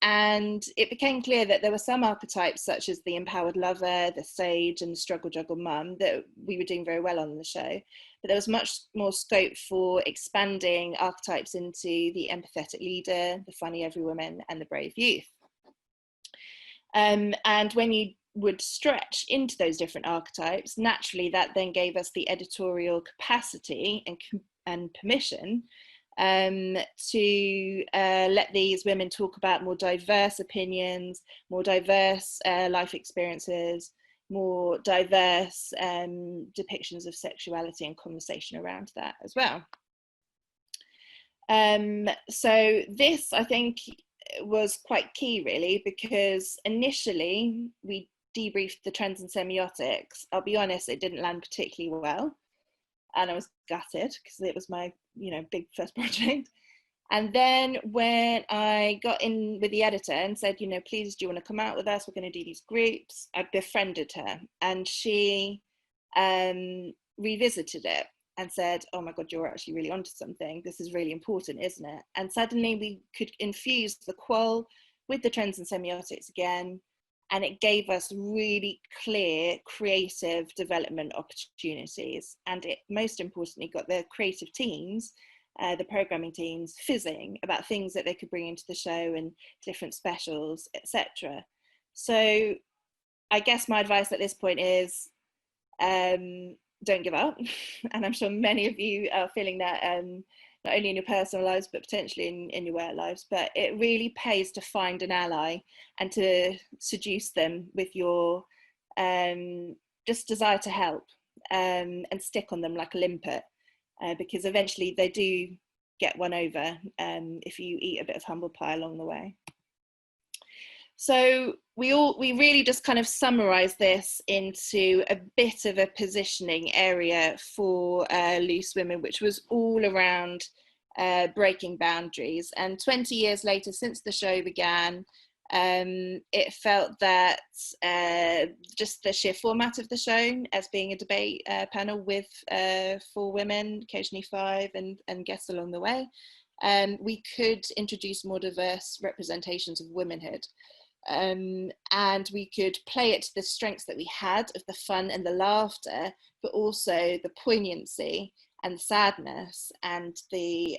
it became clear that there were some archetypes, such as the empowered lover, the sage, and the struggle juggle mum, that we were doing very well on the show. But there was much more scope for expanding archetypes into the empathetic leader, the funny everywoman, and the brave youth. And when you would stretch into those different archetypes, naturally that then gave us the editorial capacity and permission to let these women talk about more diverse opinions, more diverse life experiences, more diverse depictions of sexuality and conversation around that as well. So this, I think, was quite key really, because initially we debriefed the trends and semiotics. I'll be honest, it didn't land particularly well, and I was gutted because it was my, you know, big first project. And then when I got in with the editor and said, you know, please, do you want to come out with us? We're going to do these groups. I befriended her, and she revisited it and said, oh my God, you're actually really onto something. This is really important, isn't it? And suddenly we could infuse the qual with the trends and semiotics again. And it gave us really clear creative development opportunities. And it most importantly got the creative teams, the programming teams, fizzing about things that they could bring into the show and different specials, etc. So I guess my advice at this point is, don't give up. And I'm sure many of you are feeling that, not only in your personal lives, but potentially in your work lives. But it really pays to find an ally and to seduce them with your just desire to help, and stick on them like a limpet, because eventually they do get won over if you eat a bit of humble pie along the way. So we really just kind of summarise this into a bit of a positioning area for Loose Women, which was all around breaking boundaries. And 20 years later, since the show began, it felt that just the sheer format of the show, as being a debate panel with 4 women, occasionally 5, and guests along the way, we could introduce more diverse representations of womanhood. And we could play it to the strengths that we had of the fun and the laughter, but also the poignancy and sadness and the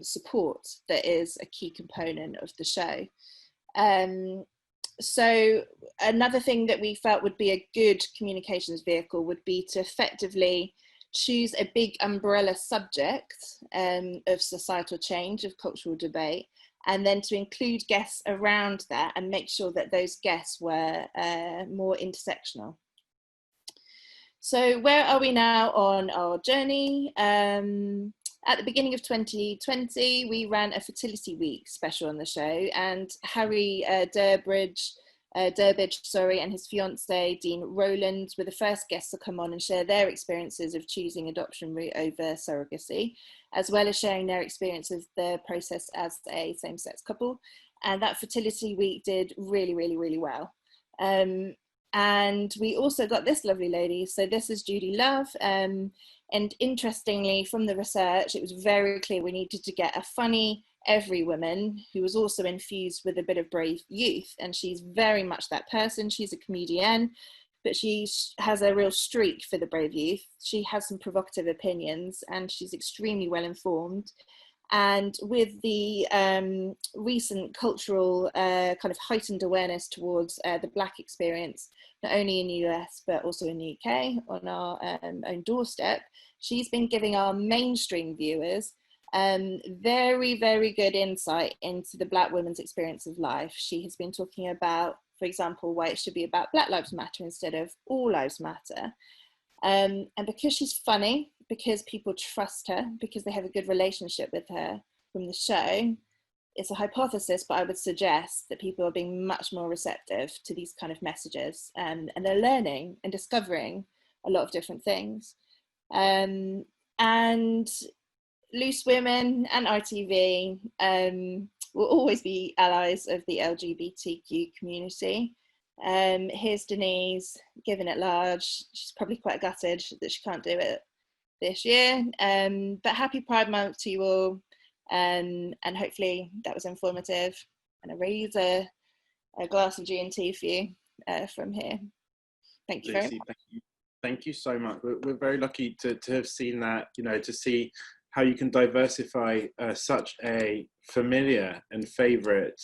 support that is a key component of the show. So another thing that we felt would be a good communications vehicle would be to effectively choose a big umbrella subject of societal change, of cultural debate, and then to include guests around that and make sure that those guests were more intersectional. So where are we now on our journey? At the beginning of 2020, we ran a Fertility Week special on the show, and Harry Durbridge Durbridge, and his fiancée, Dean Rowland, were the first guests to come on and share their experiences of choosing adoption route over surrogacy, as well as sharing their experience of the process as a same-sex couple. And that fertility week did really, really, really well. And we also got this lovely lady. So this is Judy Love. And interestingly, from the research, it was very clear we needed to get a funny every woman who was also infused with a bit of brave youth. And she's very much that person. She's a comedian, but she has a real streak for the brave youth. She has some provocative opinions and she's extremely well informed. And with the recent cultural kind of heightened awareness towards the Black experience, not only in the US, but also in the UK on our own doorstep, she's been giving our mainstream viewers very, very good insight into the Black women's experience of life. She has been talking about, for example, why it should be about Black Lives Matter instead of All Lives Matter. And because she's funny, because people trust her, because they have a good relationship with her from the show, it's a hypothesis, but I would suggest that people are being much more receptive to these kind of messages, and they're learning and discovering a lot of different things. And Loose Women and RTV will always be allies of the LGBTQ community. Here's Denise giving it large. She's probably quite gutted that she can't do it this year, but happy Pride Month to you all, and hopefully that was informative, and I raise a glass of G&T for you from here. Thank you very much. Thank you so much. We're very lucky to have seen that, you know, to see how you can diversify such a familiar and favourite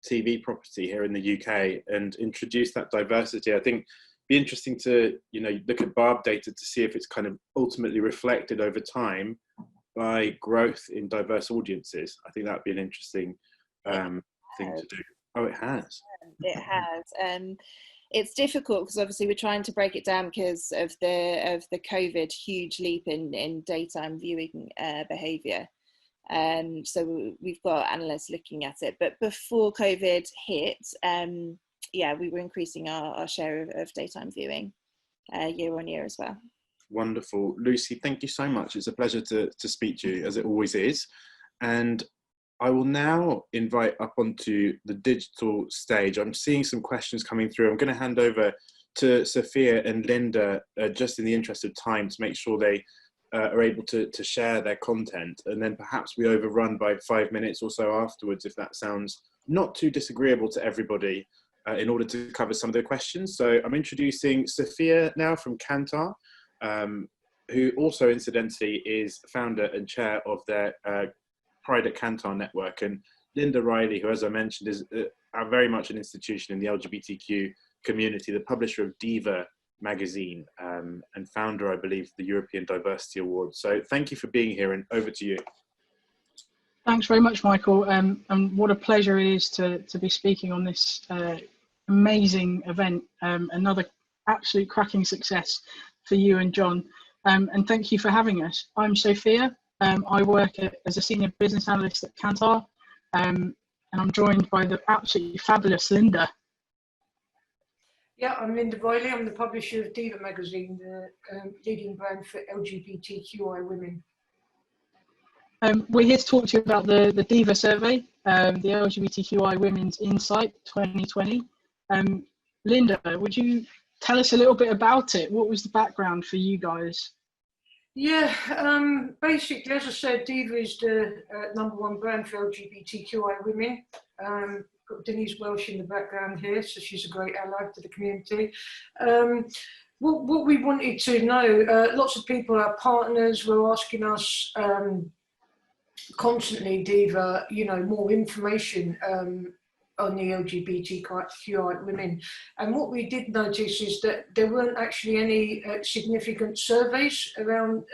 TV property here in the UK and introduce that diversity. I think be interesting to, you know, look at Barb data to see if it's kind of ultimately reflected over time by growth in diverse audiences. I think that'd be an interesting thing to do. Oh, it has. It has. It's difficult because obviously we're trying to break it down because of the COVID huge leap in daytime viewing behaviour. So we've got analysts looking at it, but before COVID hit, yeah, we were increasing our share of daytime viewing year on year as well. Wonderful. Lucy, thank you so much. It's a pleasure to speak to you, as it always is. And I will now invite up onto the digital stage. I'm seeing some questions coming through. I'm going to hand over to Sophia and Linda, just in the interest of time, to make sure they are able to share their content. And then perhaps we overrun by 5 minutes or so afterwards, if that sounds not too disagreeable to everybody, in order to cover some of the questions. So I'm introducing Sophia now from Kantar, who also incidentally is founder and chair of their Pride at Kantar network, and Linda Riley, who, as I mentioned, is very much an institution in the LGBTQ community, the publisher of Diva magazine, and founder, I believe, of the European Diversity Award. So thank you for being here, and over to you. Thanks very much, Michael, and what a pleasure it is to be speaking on this amazing event, another absolute cracking success for you and John, and thank you for having us. I'm Sophia. I work as a senior business analyst at Kantar, and I'm joined by the absolutely fabulous Linda. Yeah, I'm Linda Riley. I'm the publisher of Diva magazine, the leading brand for LGBTQI women. We're here to talk to you about the Diva survey, the LGBTQI Women's Insight 2020. Linda, would you tell us a little bit about it? What was the background for you guys? Yeah, basically, as I said, Diva is the #1 brand for LGBTQI women. Got Denise Welsh in the background here, so she's a great ally to the community. What we wanted to know, lots of people, our partners, were asking us constantly, Diva, you know, more information on the LGBTQI women. And what we did notice is that there weren't actually any significant surveys around,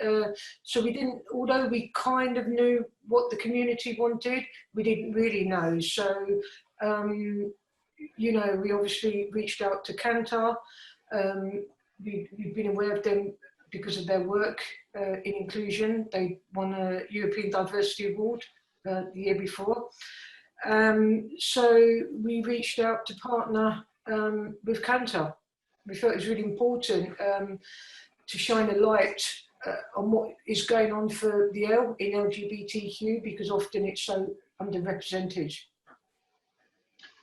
so we didn't, although we kind of knew what the community wanted, we didn't really know. So, you know, we obviously reached out to Kantar. We've been aware of them because of their work in inclusion. They won a European Diversity Award the year before. So we reached out to partner with Kantar. We felt it was really important to shine a light on what is going on for the L in LGBTQ, because often it's so underrepresented.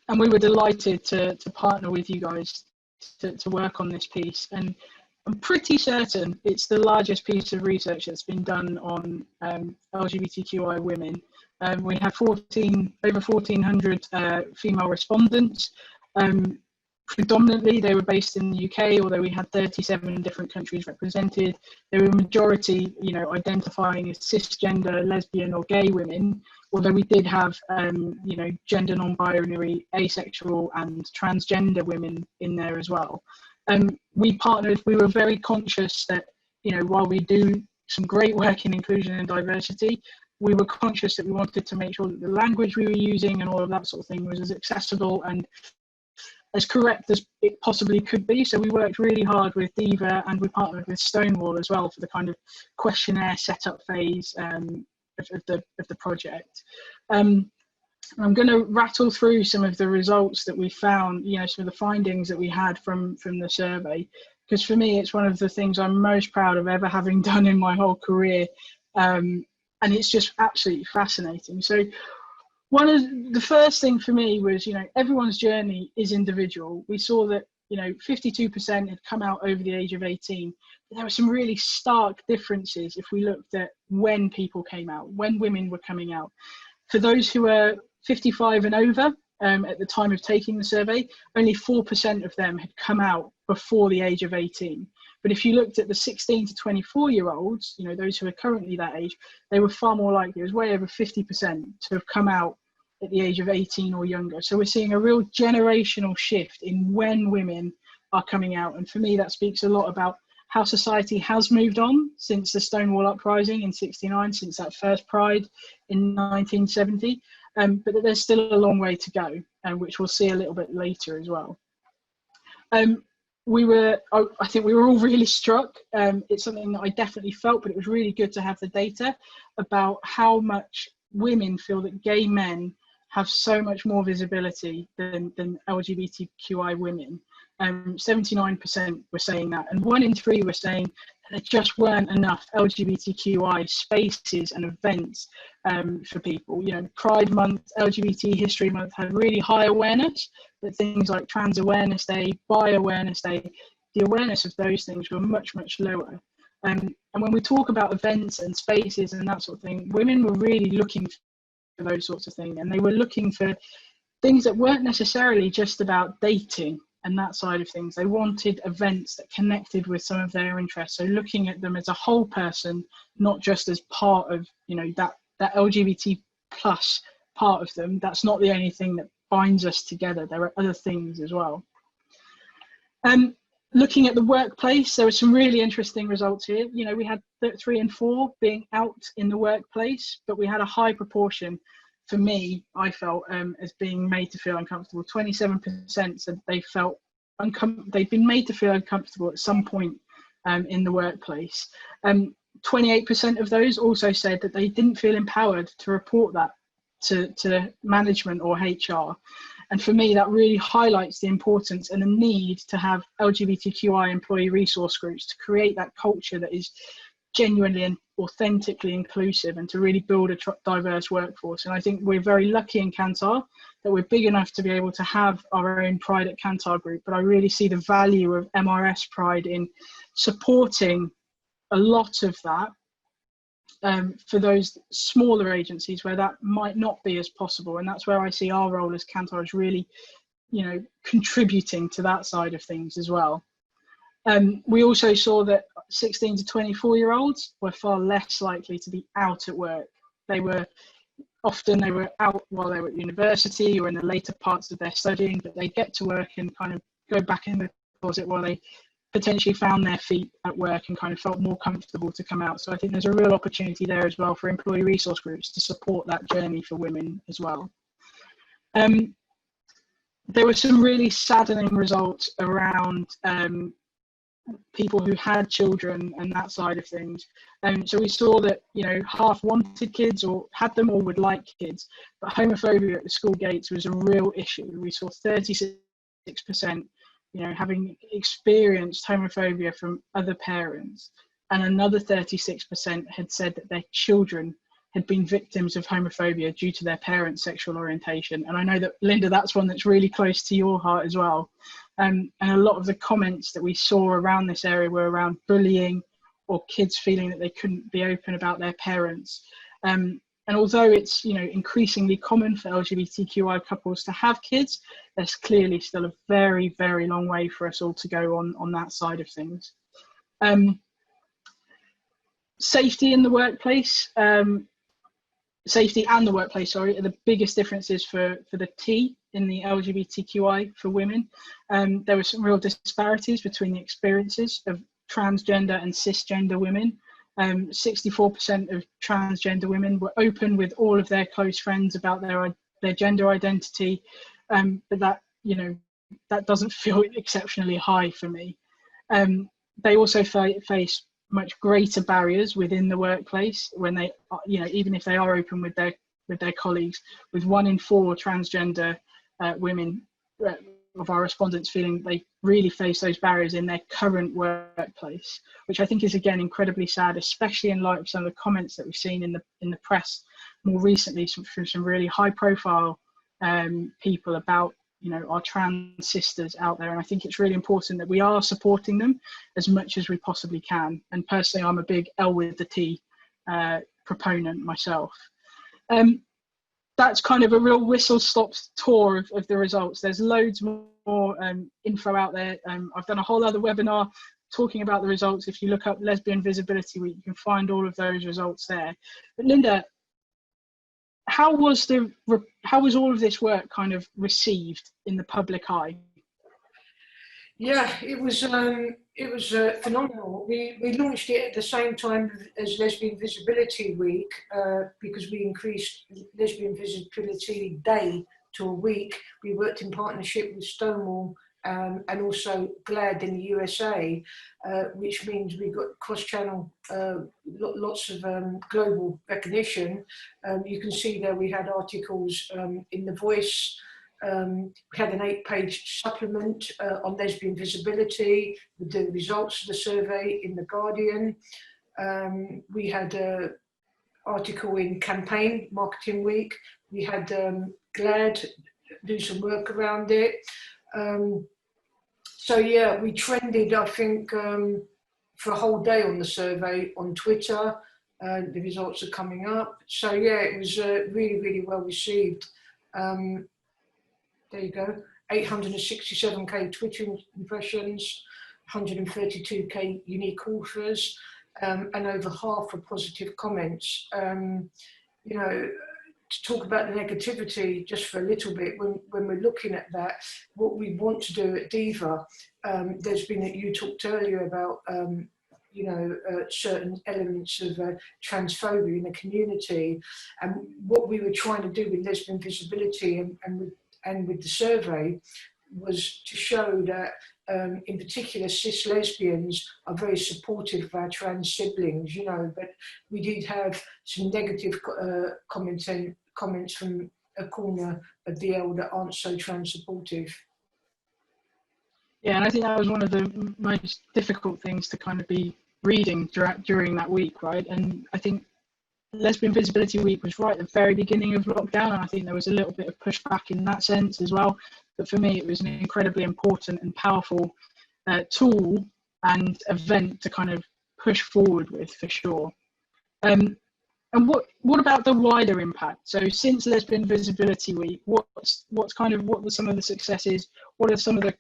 And we were delighted to partner with you guys to work on this piece. And I'm pretty certain it's the largest piece of research that's been done on LGBTQI women. We had over 1,400 female respondents. Predominantly, they were based in the UK, although we had 37 different countries represented. They were majority, identifying as cisgender, lesbian or gay women, although we did have, gender non-binary, asexual and transgender women in there as well. We were very conscious that, while we do some great work in inclusion and diversity, we were conscious that we wanted to make sure that the language we were using and all of that sort of thing was as accessible and as correct as it possibly could be. So we worked really hard with DIVA, and we partnered with Stonewall as well for the kind of questionnaire setup phase of the project. I'm going to rattle through some of the results that we found, some of the findings that we had from the survey, because for me it's one of the things I'm most proud of ever having done in my whole career, and it's just absolutely fascinating. So one of the first thing for me was, everyone's journey is individual. We saw that, 52% had come out over the age of 18. But there were some really stark differences if we looked at when people came out, when women were coming out. For those who were 55 and over at the time of taking the survey, only 4% of them had come out before the age of 18. But if you looked at the 16 to 24-year-olds, those who are currently that age, they were far more likely, it was way over 50%, to have come out at the age of 18 or younger. So we're seeing a real generational shift in when women are coming out. And for me, that speaks a lot about how society has moved on since the Stonewall Uprising in '69, since that first Pride in 1970, but that there's still a long way to go, which we'll see a little bit later as well. I think we were all really struck. It's something that I definitely felt, but it was really good to have the data about how much women feel that gay men have so much more visibility than LGBTQI women. 79% were saying that, and 1 in 3 were saying that there just weren't enough LGBTQI spaces and events for people. Pride Month, LGBT History Month had really high awareness, but things like Trans Awareness Day, Bi Awareness Day, the awareness of those things were much, much lower. And when we talk about events and spaces and that sort of thing, women were really looking for those sorts of things, and they were looking for things that weren't necessarily just about dating and that side of things. They wanted events that connected with some of their interests, so looking at them as a whole person, not just as part of that LGBT plus part of them. That's not the only thing that binds us together. There are other things as well. Looking at the workplace, there were some really interesting results here. We had 3 and 4 being out in the workplace, but we had a high proportion, for me, I felt, as being made to feel uncomfortable. 27% said they felt they'd been made to feel uncomfortable at some point in the workplace. 28% of those also said that they didn't feel empowered to report that to management or HR. And for me, that really highlights the importance and the need to have LGBTQI employee resource groups to create that culture that is genuinely and authentically inclusive, and to really build a diverse workforce. And I think we're very lucky in Kantar that we're big enough to be able to have our own Pride at Kantar group. But I really see the value of MRS Pride in supporting a lot of that for those smaller agencies where that might not be as possible. And that's where I see our role as Kantar is really, contributing to that side of things as well. We also saw that 16 to 24-year-olds were far less likely to be out at work. They were out while they were at university or in the later parts of their studying, but they get to work and kind of go back in the closet while they potentially found their feet at work and kind of felt more comfortable to come out. So I think there's a real opportunity there as well for employee resource groups to support that journey for women as well. There were some really saddening results around people who had children and that side of things. So we saw that, half wanted kids or had them or would like kids, but homophobia at the school gates was a real issue. We saw 36% you know, having experienced homophobia from other parents, and another 36% had said that their children had been victims of homophobia due to their parents' sexual orientation. And I know that, Linda, that's one that's really close to your heart as well. And a lot of the comments that we saw around this area were around bullying or kids feeling that they couldn't be open about their parents. And although it's, you know, increasingly common for LGBTQI couples to have kids, there's clearly still a very, very long way for us all to go on that side of things. Safety in the workplace, safety and the workplace, sorry, are the biggest differences for the T in the LGBTQI for women. There were some real disparities between the experiences of transgender and cisgender women. 64% of transgender women were open with all of their close friends about their gender identity, but that, you know, that doesn't feel exceptionally high for me. They also face much greater barriers within the workplace when they, you know, even if they are open with their colleagues, with 1 in 4 transgender women of our respondents feeling they really face those barriers in their current workplace, which I think is, again, incredibly sad, especially in light of some of the comments that we've seen in the press more recently from some really high profile people about, you know, our trans sisters out there. And I think it's really important that we are supporting them as much as we possibly can. And personally, I'm a big L with the T proponent myself. That's kind of a real whistle-stop tour of the results. There's loads more info out there. I've done a whole other webinar talking about the results. If you look up Lesbian Visibility Week, you can find all of those results there. But Linda, how was all of this work kind of received in the public eye? Yeah, it was phenomenal. We launched it at the same time as Lesbian Visibility Week because we increased Lesbian Visibility Day to a week. We worked in partnership with Stonewall and also GLAAD in the USA, which means we got cross-channel, lots of global recognition. You can see there we had articles in The Voice. We had an 8-page supplement on lesbian visibility with the results of the survey in The Guardian. We had an article in Campaign Marketing Week. We had GLAAD do some work around it. So yeah, we trended, I think, for a whole day on the survey on Twitter. The results are coming up. So yeah, it was really, really well received. There you go, 867k Twitter impressions, 132k unique authors, and over half of positive comments. You know, to talk about the negativity just for a little bit, when we're looking at that, what we want to do at DIVA, there's been, you talked earlier about, you know, certain elements of transphobia in the community, and what we were trying to do with lesbian visibility and with the survey was to show that, in particular, cis lesbians are very supportive of our trans siblings, you know, but we did have some negative comments from a corner of the L that aren't so trans supportive. Yeah, and I think that was one of the most difficult things to kind of be reading during that week, right? And I think Lesbian Visibility Week was right at the very beginning of lockdown, and I think there was a little bit of pushback in that sense as well. But for me, it was an incredibly important and powerful tool and event to kind of push forward with, for sure. And what about the wider impact? So since Lesbian Visibility Week, what were some of the successes? What are some of the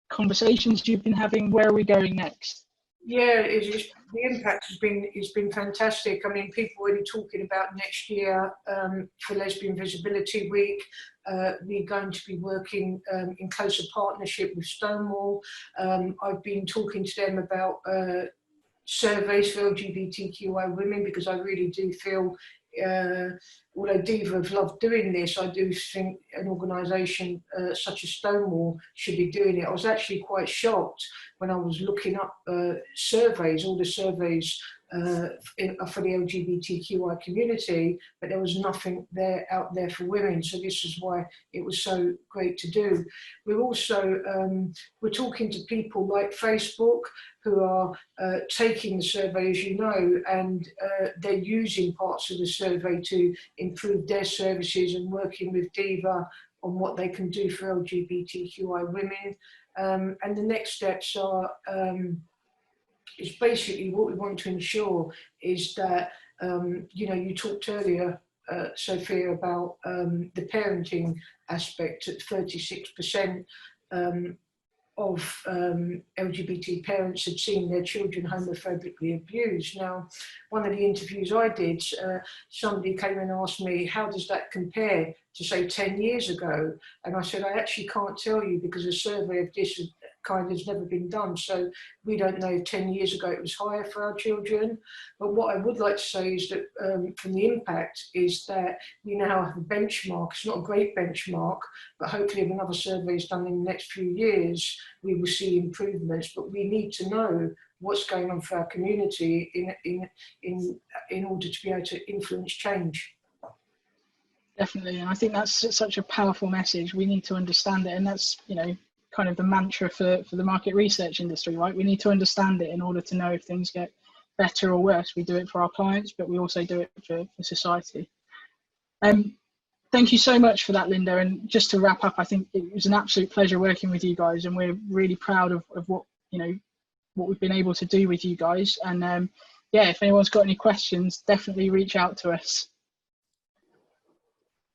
conversations you've been having? Where are we going next? Yeah, the impact has been fantastic. I mean, people are already talking about next year for Lesbian Visibility Week. We're going to be working in closer partnership with Stonewall. I've been talking to them about surveys for LGBTQI women, because I really do feel, although DIVA have loved doing this, I do think an organisation such as Stonewall should be doing it. I was actually quite shocked when I was looking up surveys, all the surveys for the LGBTQI community, but there was nothing out there for women. So this is why it was so great to do. We're also we're talking to people like Facebook who are taking the survey, as you know, and they're using parts of the survey to improve their services and working with DEVA on what they can do for LGBTQI women. And the next steps are is basically what we want to ensure is that, you know, you talked earlier, Sophia, about the parenting aspect. At 36% of LGBT parents had seen their children homophobically abused. Now, one of the interviews I did, somebody came and asked me, how does that compare to, say, 10 years ago? And I said, I actually can't tell you because a survey of this kind has never been done. So we don't know if 10 years ago it was higher for our children. But what I would like to say is that from the impact is that we now have a benchmark. It's not a great benchmark, but hopefully if another survey is done in the next few years, we will see improvements. But we need to know what's going on for our community in order to be able to influence change. Definitely, and I think that's such a powerful message. We need to understand it, and that's, you know, kind of the mantra for the market research industry, right? We need to understand it in order to know if things get better or worse. We do it for our clients, but we also do it for society. Thank you so much for that, Linda. And just to wrap up, I think it was an absolute pleasure working with you guys, and we're really proud of what, you know, what we've been able to do with you guys. And yeah, if anyone's got any questions, definitely reach out to us.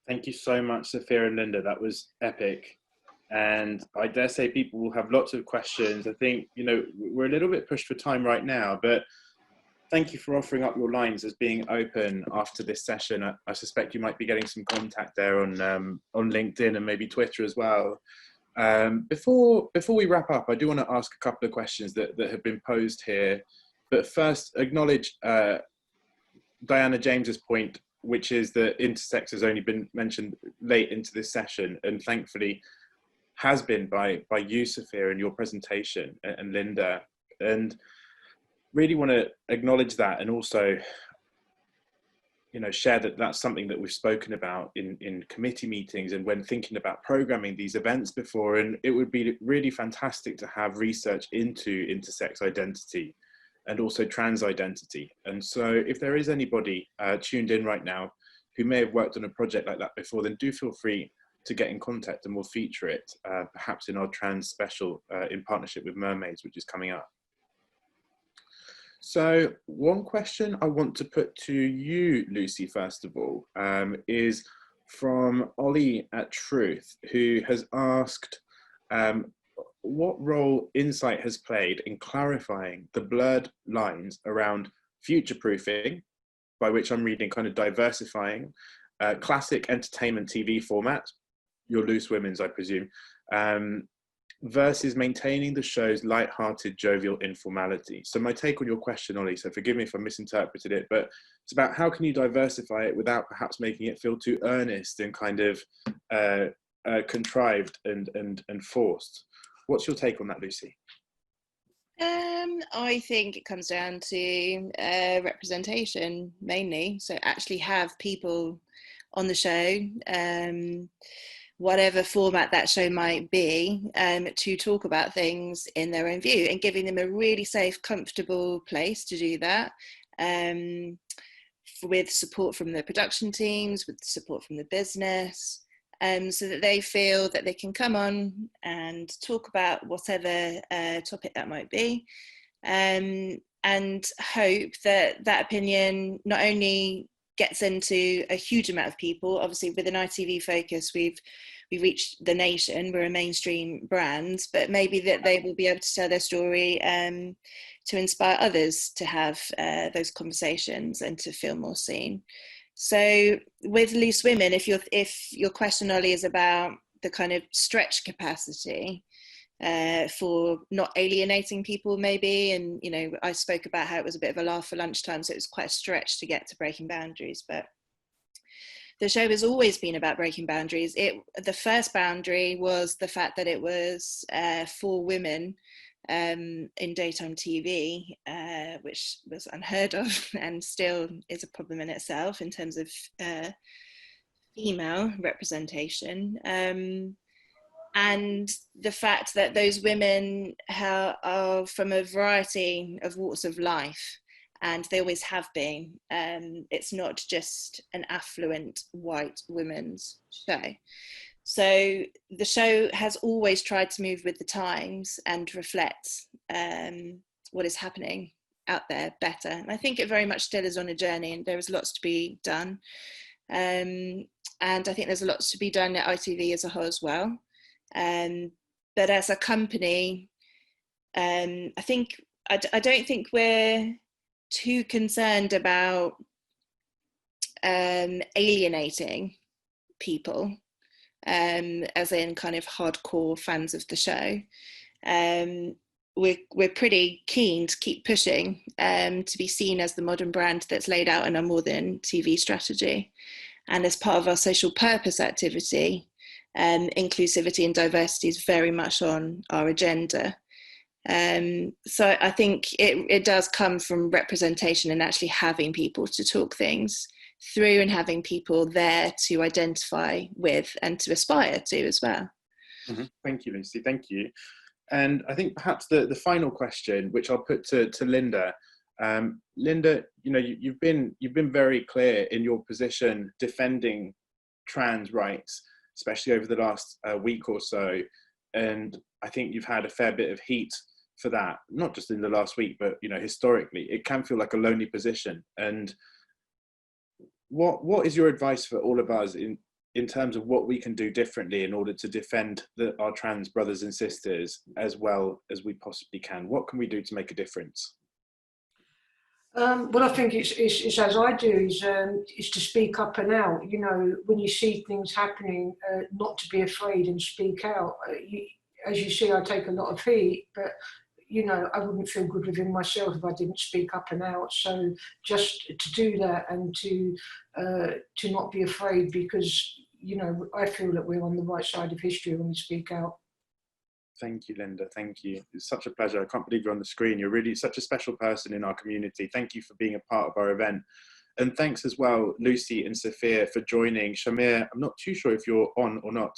Thank you so much, Sophia and Linda. That was epic. And I dare say people will have lots of questions. I think, you know, we're a little bit pushed for time right now, but thank you for offering up your lines as being open after this session. I suspect you might be getting some contact there on LinkedIn and maybe Twitter as well. Before we wrap up, I do want to ask a couple of questions that have been posed here. But first, acknowledge Diana James's point, which is that intersex has only been mentioned late into this session, and thankfully has been by you, Sophia, in your presentation, and Linda, and really want to acknowledge that, and also, you know, share that that's something that we've spoken about in committee meetings and when thinking about programming these events before. And it would be really fantastic to have research into intersex identity and also trans identity. And so if there is anybody tuned in right now who may have worked on a project like that before, then do feel free to get in contact and we'll feature it perhaps in our trans special in partnership with Mermaids, which is coming up. So one question I want to put to you, Lucy, first of all, is from Ollie at Truth, who has asked what role Insight has played in clarifying the blurred lines around future-proofing, by which I'm reading kind of diversifying, classic entertainment TV format, your Loose Women's, I presume, versus maintaining the show's light-hearted, jovial informality. So my take on your question, Ollie, so forgive me if I misinterpreted it, but it's about how can you diversify it without perhaps making it feel too earnest and kind of contrived and forced. What's your take on that, Lucy? I think it comes down to representation mainly. So actually have people on the show, whatever format that show might be, to talk about things in their own view and giving them a really safe, comfortable place to do that, with support from the production teams, with support from the business, so that they feel that they can come on and talk about whatever topic that might be, and hope that that opinion not only gets into a huge amount of people. Obviously with an ITV focus, we've reached the nation, we're a mainstream brand, but maybe that they will be able to tell their story to inspire others to have those conversations and to feel more seen. So with Loose Women, if your question, Ollie, is about the kind of stretch capacity for not alienating people maybe, and you know, I spoke about how it was a bit of a laugh for lunchtime, so it was quite a stretch to get to breaking boundaries, but the show has always been about breaking boundaries. The first boundary was the fact that it was for women in daytime TV, which was unheard of and still is a problem in itself in terms of female representation. And the fact that those women are from a variety of walks of life, and they always have been. It's not just an affluent white women's show. So the show has always tried to move with the times and reflect what is happening out there better. And I think it very much still is on a journey, and there is lots to be done. And I think there's a lot to be done at ITV as a whole as well. But as a company, I don't think we're too concerned about alienating people, as in kind of hardcore fans of the show. We're pretty keen to keep pushing to be seen as the modern brand that's laid out in our More Than TV strategy. And as part of our social purpose activity, inclusivity and diversity is very much on our agenda. So I think it does come from representation and actually having people to talk things through and having people there to identify with and to aspire to as well. Mm-hmm. Thank you, Lucy. Thank you. And I think perhaps the final question, which I'll put to Linda. Linda, you've been very clear in your position defending trans rights, especially over the last week or so. And I think you've had a fair bit of heat for that, not just in the last week, but historically, it can feel like a lonely position. And what is your advice for all of us in terms of what we can do differently in order to defend our trans brothers and sisters as well as we possibly can? What can we do to make a difference? Well, I think it's as I do, is to speak up and out. When you see things happening, not to be afraid and speak out. As you see, I take a lot of heat, but I wouldn't feel good within myself if I didn't speak up and out. So just to do that and to not be afraid, because I feel that we're on the right side of history when we speak out. Thank you, Linda. Thank you. It's such a pleasure. I can't believe you're on the screen. You're really such a special person in our community. Thank you for being a part of our event. And thanks as well, Lucy and Sophia, for joining. Shamir, I'm not too sure if you're on or not,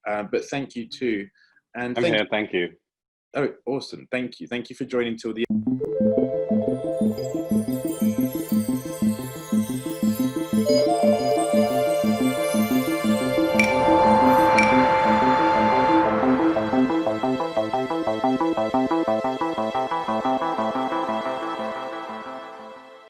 but thank you too. And I'm here, thank you. Oh, awesome. Thank you. Thank you for joining till the end.